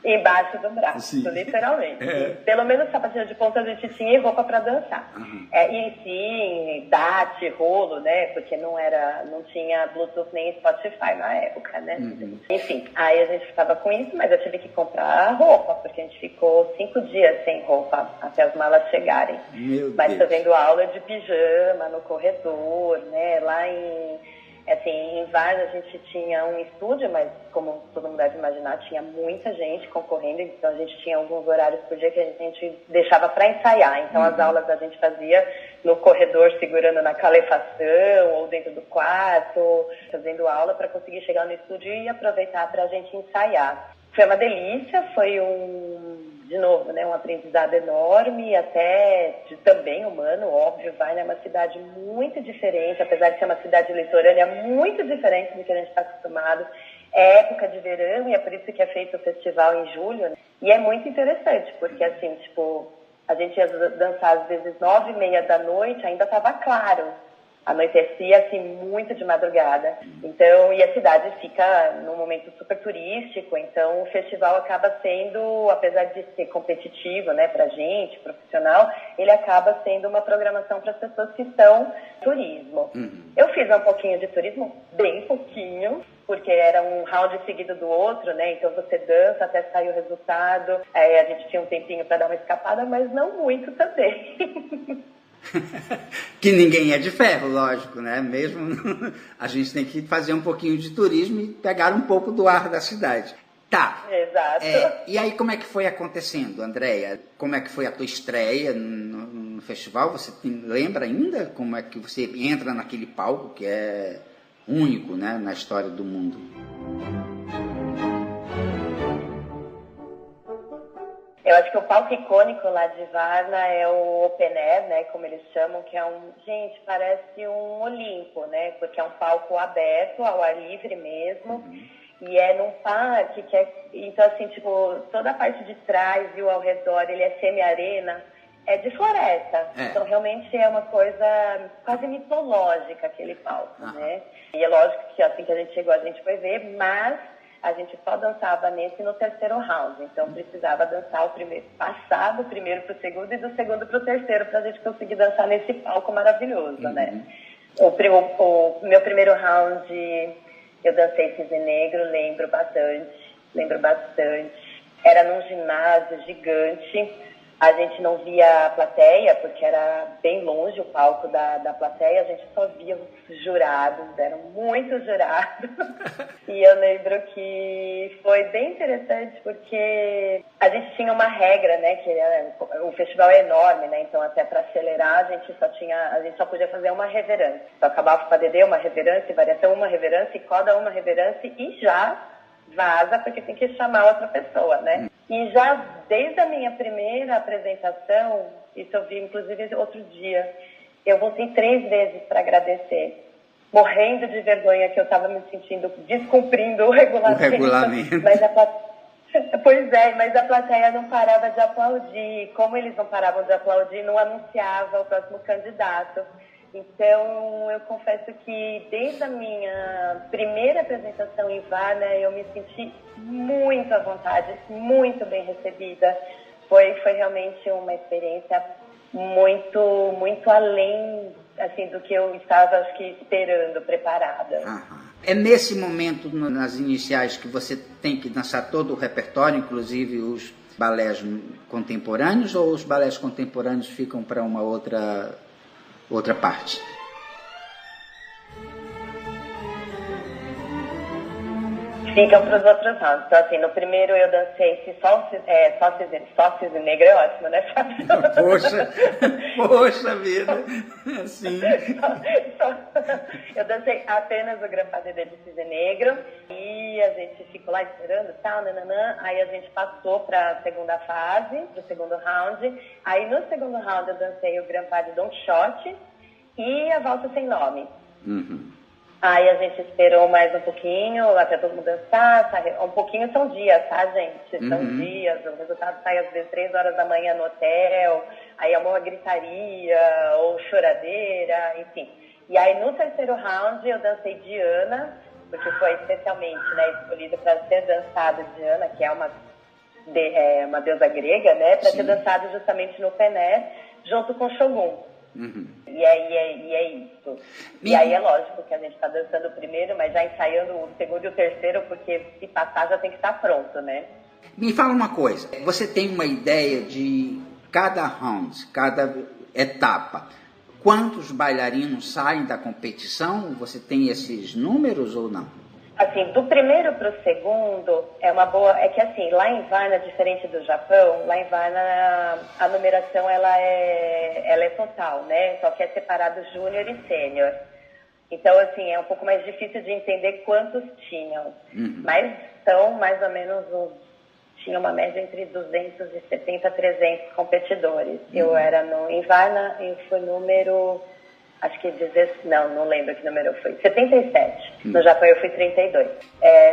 Embaixo do braço, literalmente. Pelo menos sapatilha de ponta a gente tinha e roupa para dançar. E sim, DAT, rolo, né? Porque não tinha Bluetooth nem Spotify na época, né? Enfim, aí a gente ficava com isso, mas eu tive que comprar roupa, porque a gente ficou 5 dias sem roupa até as malas chegarem. Mas fazendo aula de pijama no corredor, né? Lá em Varna a gente tinha um estúdio, mas como todo mundo deve imaginar, tinha muita gente concorrendo, então a gente tinha alguns horários por dia que a gente deixava para ensaiar. Então as aulas a gente fazia no corredor, segurando na calefação ou dentro do quarto, fazendo aula para conseguir chegar no estúdio e aproveitar para a gente ensaiar. Foi uma delícia, foi de novo, né, um aprendizado enorme, até também humano, óbvio. Varna é uma cidade muito diferente, apesar de ser uma cidade litorânea, muito diferente do que a gente está acostumado. É época de verão e é por isso que é feito o festival em julho, né? E é muito interessante, porque assim, tipo, a gente ia dançar às vezes 9h30 da noite, ainda estava claro. Anoitecia, assim, muito de madrugada. Então, e a cidade fica num momento super turístico, então o festival acaba sendo, apesar de ser competitivo, né, pra gente, profissional, ele acaba sendo uma programação para as pessoas que estão em turismo. Eu fiz um pouquinho de turismo, bem pouquinho, porque era um round seguido do outro, né? Então você dança até sair o resultado. Aí a gente tinha um tempinho para dar uma escapada, mas não muito também. Que ninguém é de ferro, lógico, né? Mesmo a gente tem que fazer um pouquinho de turismo e pegar um pouco do ar da cidade. Tá. Exato. E aí como é que foi acontecendo, Andréia? Como é que foi a tua estreia no festival? Você lembra ainda como é que você entra naquele palco que é único, né, na história do mundo? Eu acho que o palco icônico lá de Varna é o Open Air, né, como eles chamam, que é gente, parece um Olimpo, né, porque é um palco aberto, ao ar livre mesmo, e é num parque que é, então assim, tipo, toda a parte de trás e o ao redor, ele é semi-arena, é de floresta, então realmente é uma coisa quase mitológica aquele palco, né, e é lógico que assim que a gente chegou a gente foi ver, mas a gente só dançava nesse no terceiro round, então precisava dançar passar do primeiro para o segundo e do segundo para o terceiro para a gente conseguir dançar nesse palco maravilhoso, né? O meu primeiro round eu dancei Cisne Negro, lembro bastante. Era num ginásio gigante, a gente não via a plateia, porque era bem longe o palco da plateia, a gente só via os jurados, eram muitos jurados. E eu lembro que foi bem interessante, porque a gente tinha uma regra, né, que o festival é enorme, né, então até para acelerar a gente só podia fazer uma reverência. Então acabava o padedê, uma reverência, variação, uma reverência, coda, uma reverência e já vaza, porque tem que chamar outra pessoa, né? E já desde a minha primeira apresentação, isso eu vi inclusive outro dia, eu voltei 3 vezes para agradecer, morrendo de vergonha que eu estava me sentindo descumprindo o regulamento. Mas a plateia não parava de aplaudir. Como eles não paravam de aplaudir, não anunciava o próximo candidato. Então, eu confesso que desde a minha primeira apresentação em Varna, eu me senti muito à vontade, muito bem recebida. Foi realmente uma experiência muito, muito além assim, do que eu estava, acho que, esperando, preparada. É nesse momento, nas iniciais, que você tem que dançar todo o repertório, inclusive os balés contemporâneos, ou os balés contemporâneos ficam para uma outra parte? Ficam para os outros rounds. Então, assim, no primeiro eu dancei só Cisne Negro, é ótimo, né? Poxa vida! Sim. Eu dancei apenas o Grand Pas de Cisne Negro e a gente ficou lá esperando, tal, nananã. Aí a gente passou para a segunda fase, para o segundo round. Aí no segundo round eu dancei o Grand Pas de Don Quixote e a Valsa Sem Nome. Aí a gente esperou mais um pouquinho, até todo mundo dançar. Um pouquinho são dias, tá, gente? São dias. O resultado sai às vezes 3 horas da manhã no hotel. Aí é uma gritaria ou choradeira, enfim. E aí no terceiro round eu dancei Diana, porque foi especialmente, né, escolhida para ser dançada Diana, que é uma deusa grega, né? Para ser dançado justamente no Pené, junto com Shogun. E é isso. E aí é lógico que a gente está dançando o primeiro, mas já ensaiando o segundo e o terceiro, porque se passar já tem que estar pronto, né? Me fala uma coisa, você tem uma ideia de cada round, cada etapa, quantos bailarinos saem da competição? Você tem esses números ou não? Assim, do primeiro para o segundo, é que assim, lá em Varna, diferente do Japão, lá em Varna a numeração ela é total, né? Só que é separado júnior e sênior. Então, assim, é um pouco mais difícil de entender quantos tinham. Mas são mais ou menos tinha uma média entre 270 a 300 competidores. Eu era em Varna, eu fui número... Acho que não lembro que número eu fui. 77. No Japão eu fui 32.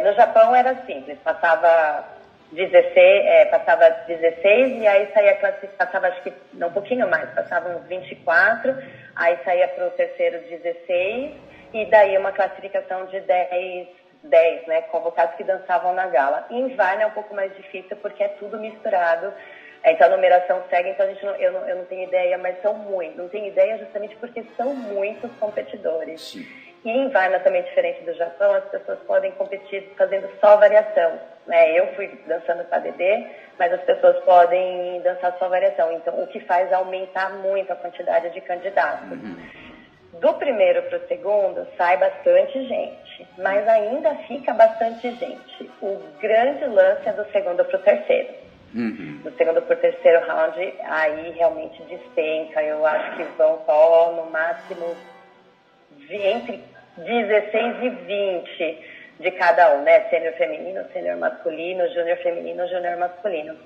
No Japão era simples, passava 16 e aí saía passava acho que um pouquinho mais, passava uns 24, aí saía para o terceiro 16 e daí uma classificação de 10, né, convocados que dançavam na gala. Em Varna é um pouco mais difícil porque é tudo misturado. Então a numeração segue, então eu não tenho ideia, mas são muitos. Não tenho ideia justamente porque são muitos competidores. E em Varna também, diferente do Japão, as pessoas podem competir fazendo só variação, né? Eu fui dançando padedê, mas as pessoas podem dançar só variação. Então, o que faz aumentar muito a quantidade de candidatos. Do primeiro para o segundo, sai bastante gente, mas ainda fica bastante gente. O grande lance é do segundo para o terceiro. Do segundo para o terceiro round, aí realmente despenca. Eu acho que vão só no máximo entre 16 e 20 de cada um, né? Sênior feminino, sênior masculino, júnior feminino, júnior masculino.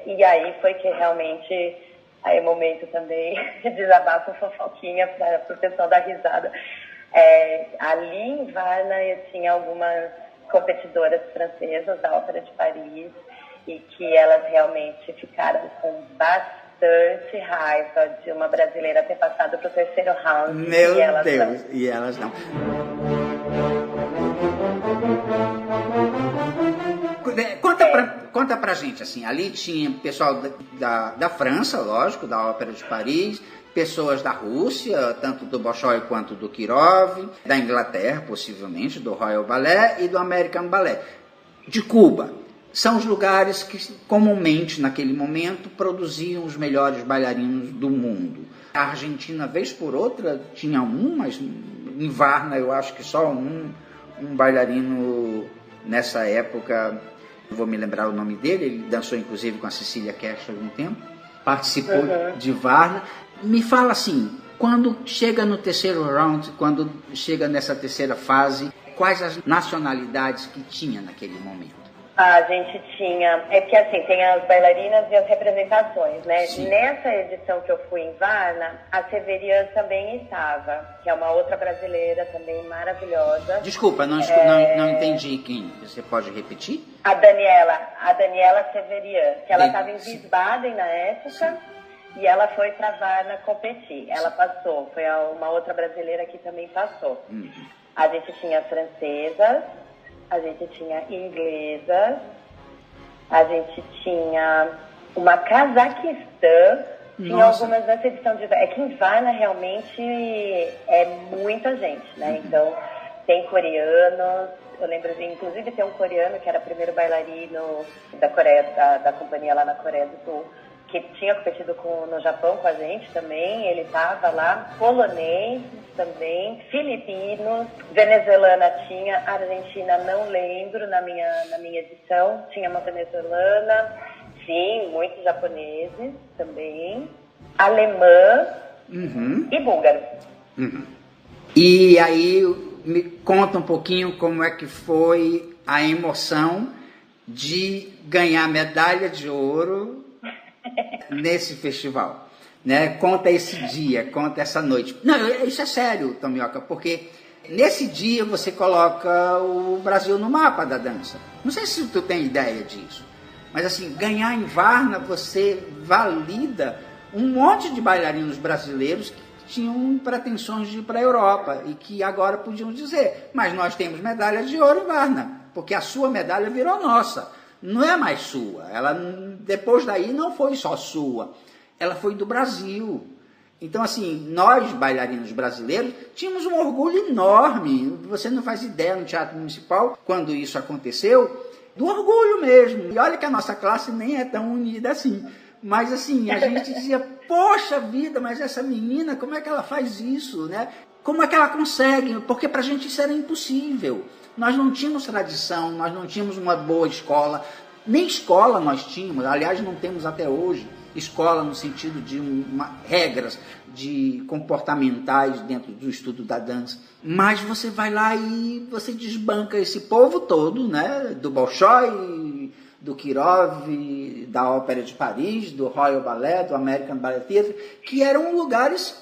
E aí foi que realmente, aí momento também de desabafo, fofoquinha para o pessoal dar risada. Ali em Varna eu tinha algumas competidoras francesas da Ópera de Paris e que elas realmente ficaram com bastante raiva de uma brasileira ter passado para o terceiro round. Meu Deus, e elas não. Conta pra gente, assim, ali tinha pessoal da França, lógico, da Ópera de Paris, pessoas da Rússia, tanto do Bolshoi quanto do Kirov, da Inglaterra, possivelmente, do Royal Ballet e do American Ballet, de Cuba. São os lugares que comumente, naquele momento, produziam os melhores bailarinos do mundo. A Argentina, vez por outra, tinha mas em Varna eu acho que só um bailarino nessa época, não vou me lembrar o nome dele, ele dançou inclusive com a Cecília Kersh há algum tempo, participou de Varna. Me fala assim, quando chega no terceiro round, quando chega nessa terceira fase, quais as nacionalidades que tinha naquele momento? A gente tinha, que assim, tem as bailarinas e as representações, né? Sim. Nessa edição que eu fui em Varna, a Severian também estava, que é uma outra brasileira também maravilhosa. Desculpa, não entendi quem. Você pode repetir? A Daniela Severian, que ela estava em Wiesbaden na época, e ela foi para Varna competir. Ela passou, foi uma outra brasileira que também passou. A gente tinha francesas, a gente tinha inglesas, a gente tinha uma Cazaquistã, tinha algumas nessa edição de... É que em Varna realmente é muita gente, né? Então, tem coreanos, eu lembro de, inclusive, tem um coreano que era primeiro bailarino da Coreia, da companhia lá na Coreia do Sul, que tinha competido no Japão com a gente também, ele estava lá, polonês também, filipinos, venezuelana tinha, argentina não lembro na minha edição, tinha uma venezuelana, sim, muitos japoneses também, alemã e búlgaro. E aí, me conta um pouquinho como é que foi a emoção de ganhar medalha de ouro nesse festival, né? Conta esse dia, conta essa noite. Não, isso é sério, Tomioka, porque nesse dia você coloca o Brasil no mapa da dança. Não sei se tu tem ideia disso, mas assim, ganhar em Varna, você valida um monte de bailarinos brasileiros que tinham pretensões de ir para a Europa e que agora podiam dizer, mas nós temos medalha de ouro em Varna, porque a sua medalha virou nossa. Não é mais sua, ela depois daí não foi só sua, ela foi do Brasil. Então assim, nós bailarinos brasileiros tínhamos um orgulho enorme, você não faz ideia no Teatro Municipal, quando isso aconteceu, do orgulho mesmo. E olha que a nossa classe nem é tão unida assim, mas assim, a gente dizia, poxa vida, mas essa menina, como é que ela faz isso, né? Como é que ela consegue? Porque pra gente isso era impossível. Nós não tínhamos tradição, nós não tínhamos uma boa escola, nem escola nós tínhamos, aliás não temos até hoje, escola no sentido de regras de comportamentais dentro do estudo da dança. Mas você vai lá e você desbanca esse povo todo, né? Do Bolshoi, do Kirov, da Ópera de Paris, do Royal Ballet, do American Ballet Theatre, que eram lugares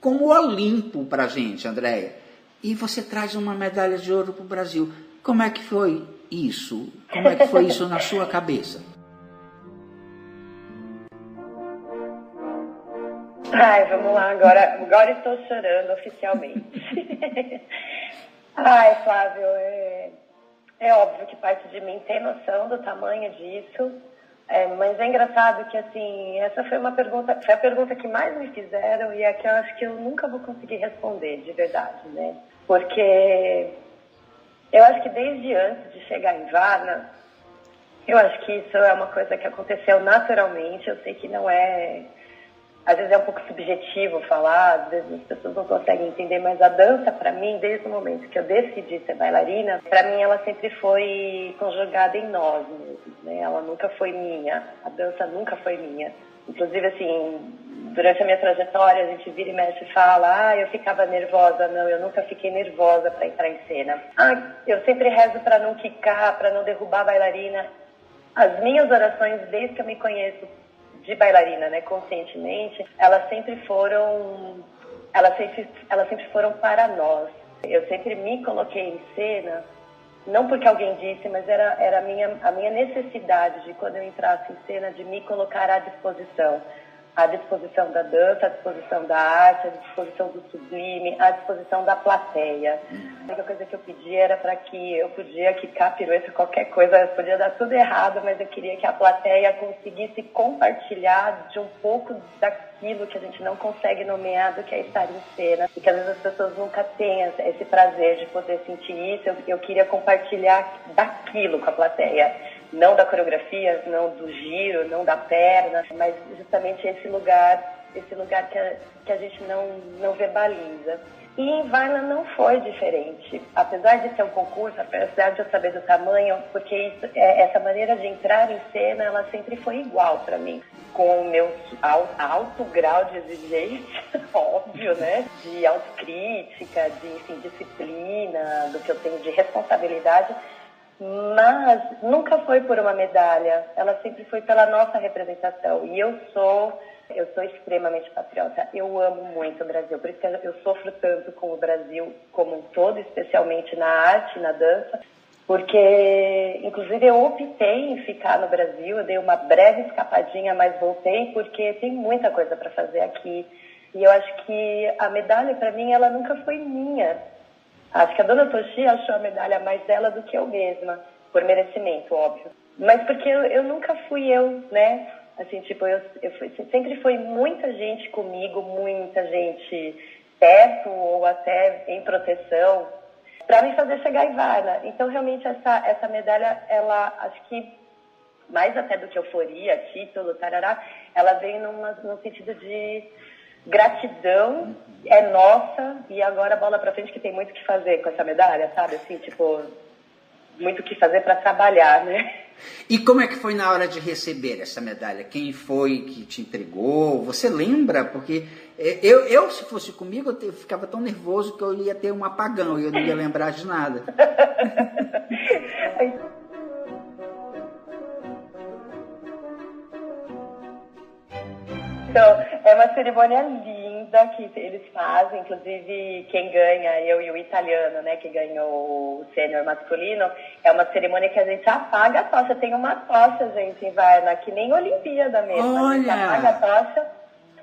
como o Olimpo pra gente, Andréia. E você traz uma medalha de ouro para o Brasil. Como é que foi isso? Como é que foi isso na sua cabeça? Ai, vamos lá, agora estou chorando oficialmente. Ai, Flávio, é óbvio que parte de mim tem noção do tamanho disso, Mas é engraçado que, assim, essa foi a pergunta que mais me fizeram e é que eu acho que eu nunca vou conseguir responder, de verdade, né? Porque eu acho que desde antes de chegar em Varna, eu acho que isso é uma coisa que aconteceu naturalmente. Eu sei que não é... Às vezes é um pouco subjetivo falar, às vezes as pessoas não conseguem entender, mas a dança, para mim, desde o momento que eu decidi ser bailarina, para mim ela sempre foi conjugada em nós mesmos, né? Ela nunca foi minha, a dança nunca foi minha. Inclusive, assim, durante a minha trajetória, a gente vira e mexe e fala, eu ficava nervosa. Não, eu nunca fiquei nervosa para entrar em cena. Eu sempre rezo para não quicar, para não derrubar a bailarina. As minhas orações, desde que eu me conheço de bailarina, né, conscientemente, elas sempre foram para nós. Eu sempre me coloquei em cena, não porque alguém disse, mas era a minha necessidade de, quando eu entrasse em cena, de me colocar à disposição da dança, à disposição da arte, à disposição do sublime, à disposição da plateia. A única coisa que eu pedia era para que eu podia quicar pirueta, qualquer coisa, podia dar tudo errado, mas eu queria que a plateia conseguisse compartilhar de um pouco daquilo que a gente não consegue nomear, do que é estar em cena, e que às vezes as pessoas nunca têm esse prazer de poder sentir isso. Eu queria compartilhar daquilo com a plateia. Não da coreografia, não do giro, não da perna, mas justamente esse lugar que a gente não verbaliza. E em Varna não foi diferente. Apesar de ser um concurso, apesar de eu saber do tamanho, porque essa maneira de entrar em cena, ela sempre foi igual para mim. Com o meu alto grau de exigência, óbvio, né? De autocrítica, de, enfim, disciplina, do que eu tenho de responsabilidade. Mas nunca foi por uma medalha, ela sempre foi pela nossa representação. E eu sou extremamente patriota, eu amo muito o Brasil, por isso que eu sofro tanto com o Brasil como um todo, especialmente na arte, na dança, porque inclusive eu optei em ficar no Brasil, eu dei uma breve escapadinha, mas voltei porque tem muita coisa para fazer aqui. E eu acho que a medalha, para mim, ela nunca foi minha. Acho que a dona Toshi achou a medalha mais dela do que eu mesma, por merecimento, óbvio. Mas porque eu nunca fui eu, né? Assim, tipo, sempre foi muita gente comigo, muita gente perto ou até em proteção, para me fazer chegar em Varna. Então, realmente, essa medalha, ela, acho que, mais até do que euforia, título, tarará, ela vem num sentido de gratidão, é nossa, e agora bola pra frente, que tem muito o que fazer com essa medalha, sabe? Assim, tipo, muito o que fazer para trabalhar, né? E como é que foi na hora de receber essa medalha? Quem foi que te entregou? Você lembra? Porque eu se fosse comigo, eu ficava tão nervoso que eu ia ter um apagão e eu não ia lembrar de nada. Então, é uma cerimônia linda que eles fazem, inclusive quem ganha, eu e o italiano, né, que ganhou o sênior masculino, é uma cerimônia que a gente apaga a tocha. Tem uma tocha, gente, em Varna, que nem Olimpíada mesmo. Olha!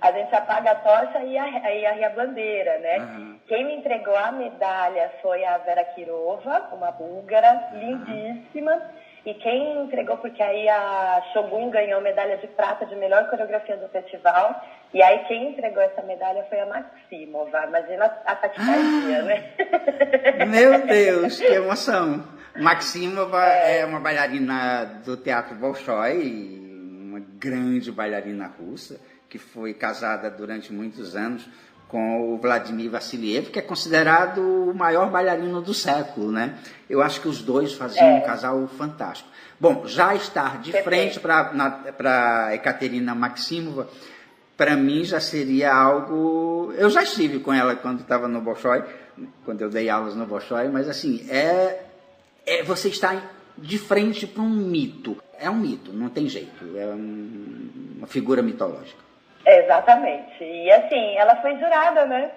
A gente apaga a tocha e arria a bandeira, né? Uhum. Quem me entregou a medalha foi a Vera Kirova, uma búlgara, lindíssima. E quem entregou, porque aí a Shogun ganhou medalha de prata de melhor coreografia do festival, e aí quem entregou essa medalha foi a Maximova. Imagina a taquicardia, né? Meu Deus, que emoção! Maximova é uma bailarina do Teatro Bolshoi, uma grande bailarina russa, que foi casada durante muitos anos com o Vladimir Vassiliev, que é considerado o maior bailarino do século, né? Eu acho que os dois faziam um casal fantástico. Bom, já estar de frente para Ekaterina Maximova, para mim já seria algo... Eu já estive com ela quando estava no Bolshoi, quando eu dei aulas no Bolshoi, mas assim, você está de frente para um mito. É um mito, não tem jeito, é uma figura mitológica. Exatamente. E assim, ela foi jurada, né?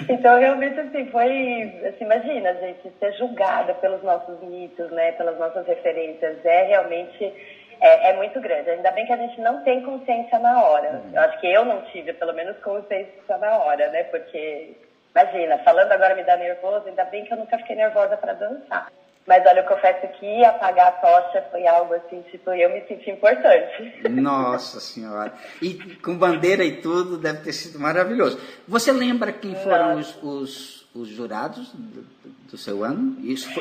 Então, realmente, assim, foi... Assim, imagina, gente, ser julgada pelos nossos mitos, né? Pelas nossas referências. Realmente... É muito grande. Ainda bem que a gente não tem consciência na hora. Eu acho que eu não tive, pelo menos, consciência na hora, né? Porque, imagina, falando agora me dá nervoso, ainda bem que eu nunca fiquei nervosa para dançar. Mas olha, eu confesso que apagar a tocha foi algo assim, tipo, eu me senti importante. Nossa Senhora. E com bandeira e tudo, deve ter sido maravilhoso. Você lembra quem foram os jurados do seu ano?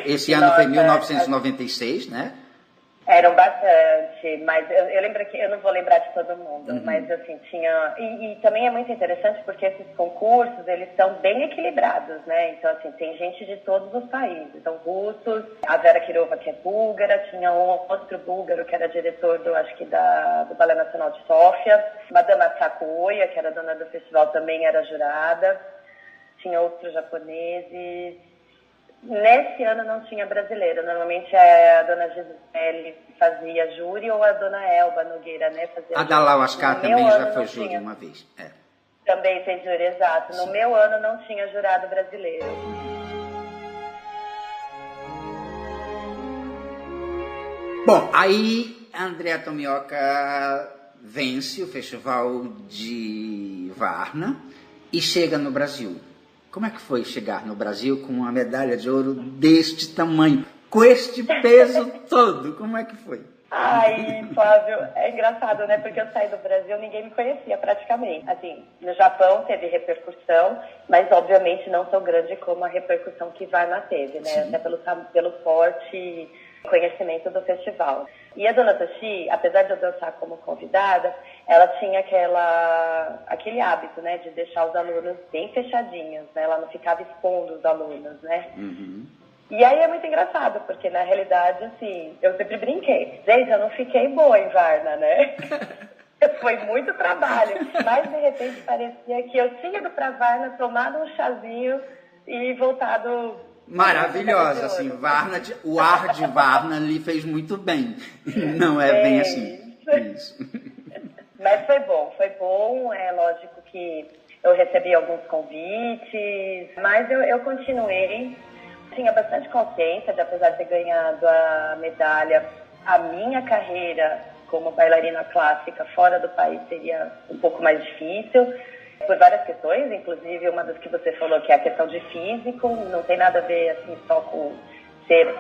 Esse ano foi 1996, né? Eram bastante, mas eu lembro que eu não vou lembrar de todo mundo, mas assim, tinha... E também é muito interessante porque esses concursos, eles são bem equilibrados, né? Então, assim, tem gente de todos os países. Então, russos, a Vera Kirova, que é búlgara, tinha um outro búlgaro que era diretor do Balé Nacional de Sófia, Madame Asako Oya, que era dona do festival, também era jurada, tinha outros japoneses. Nesse ano não tinha brasileiro, normalmente a dona Gisele fazia júri ou a dona Elba Nogueira, né? Fazia a Dalau Ascar também já foi júri uma vez. Também fez júri, exato. No meu ano não tinha jurado brasileiro. Bom, aí a Andrea Tomioka vence o Festival de Varna e chega no Brasil. Como é que foi chegar no Brasil com uma medalha de ouro deste tamanho, com este peso todo? Como é que foi? Ai, Flávio, é engraçado, né? Porque eu saí do Brasil, ninguém me conhecia praticamente. Assim, no Japão teve repercussão, mas obviamente não tão grande como a repercussão que Varna teve, né? Sim. Até pelo forte conhecimento do festival. E a dona Toshi, apesar de eu dançar como convidada, ela tinha aquele hábito, né, de deixar os alunos bem fechadinhos, né? Ela não ficava expondo os alunos, né? E aí é muito engraçado, porque na realidade, assim, eu sempre brinquei. Gente, eu não fiquei boa em Varna, né? Foi muito trabalho. Mas, de repente, parecia que eu tinha ido pra Varna, tomado um chazinho e voltado... Maravilhosa, assim, Varna, o ar de Varna lhe fez muito bem. Não é bem assim. Isso. Mas foi bom, é lógico que eu recebi alguns convites, mas eu continuei. Tinha bastante consciência de, apesar de ter ganhado a medalha, a minha carreira como bailarina clássica fora do país seria um pouco mais difícil, por várias questões, inclusive uma das que você falou, que é a questão de físico, não tem nada a ver assim, só com ser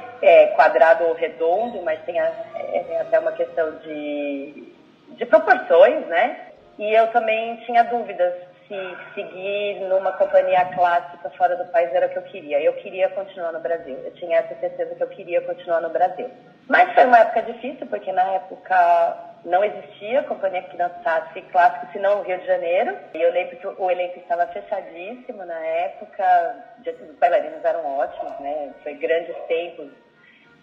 quadrado ou redondo, mas tem até uma questão de proporções, né? E eu também tinha dúvidas se seguir numa companhia clássica fora do país era o que eu queria. Eu queria continuar no Brasil. Eu tinha essa certeza que eu queria continuar no Brasil. Mas foi uma época difícil, porque na época não existia companhia que dançasse clássico, senão o Rio de Janeiro. E eu lembro que o elenco estava fechadíssimo na época. Os bailarinos eram ótimos, né? Foi grandes tempos.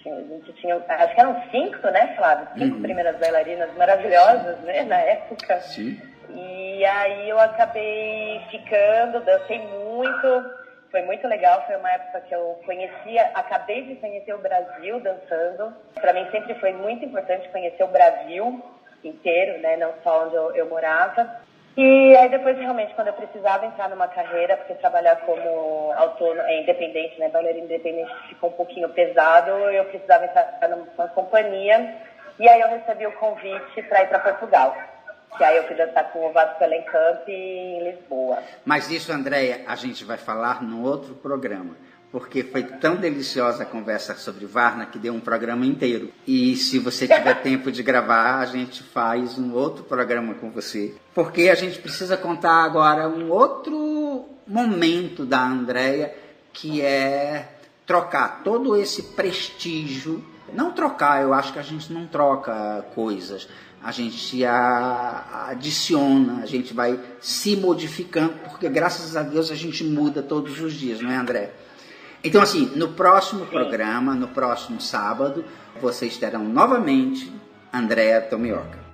A gente tinha, acho que eram 5, né, Flávio? 5 primeiras bailarinas maravilhosas, né, na época. Sim. E aí eu acabei ficando, dancei muito, foi muito legal, foi uma época que eu acabei de conhecer o Brasil dançando. Para mim sempre foi muito importante conhecer o Brasil inteiro, né, não só onde eu morava. E aí depois, realmente, quando eu precisava entrar numa carreira, porque trabalhar como autônomo, independente, né, bailarina independente ficou um pouquinho pesado, eu precisava entrar numa companhia, e aí eu recebi o convite para ir para Portugal. Que aí eu fui dançar com o Vasco Elenkamp em Lisboa. Mas isso, Andréia, a gente vai falar num outro programa, porque foi tão deliciosa a conversa sobre Varna que deu um programa inteiro. E se você tiver tempo de gravar, a gente faz um outro programa com você. Porque a gente precisa contar agora um outro momento da Andréia, que é trocar todo esse prestígio. Não trocar, eu acho que a gente não troca coisas. A gente adiciona, a gente vai se modificando, porque graças a Deus a gente muda todos os dias, não é, André? Então, assim, no próximo programa, no próximo sábado, vocês terão novamente Andrea Tomioka.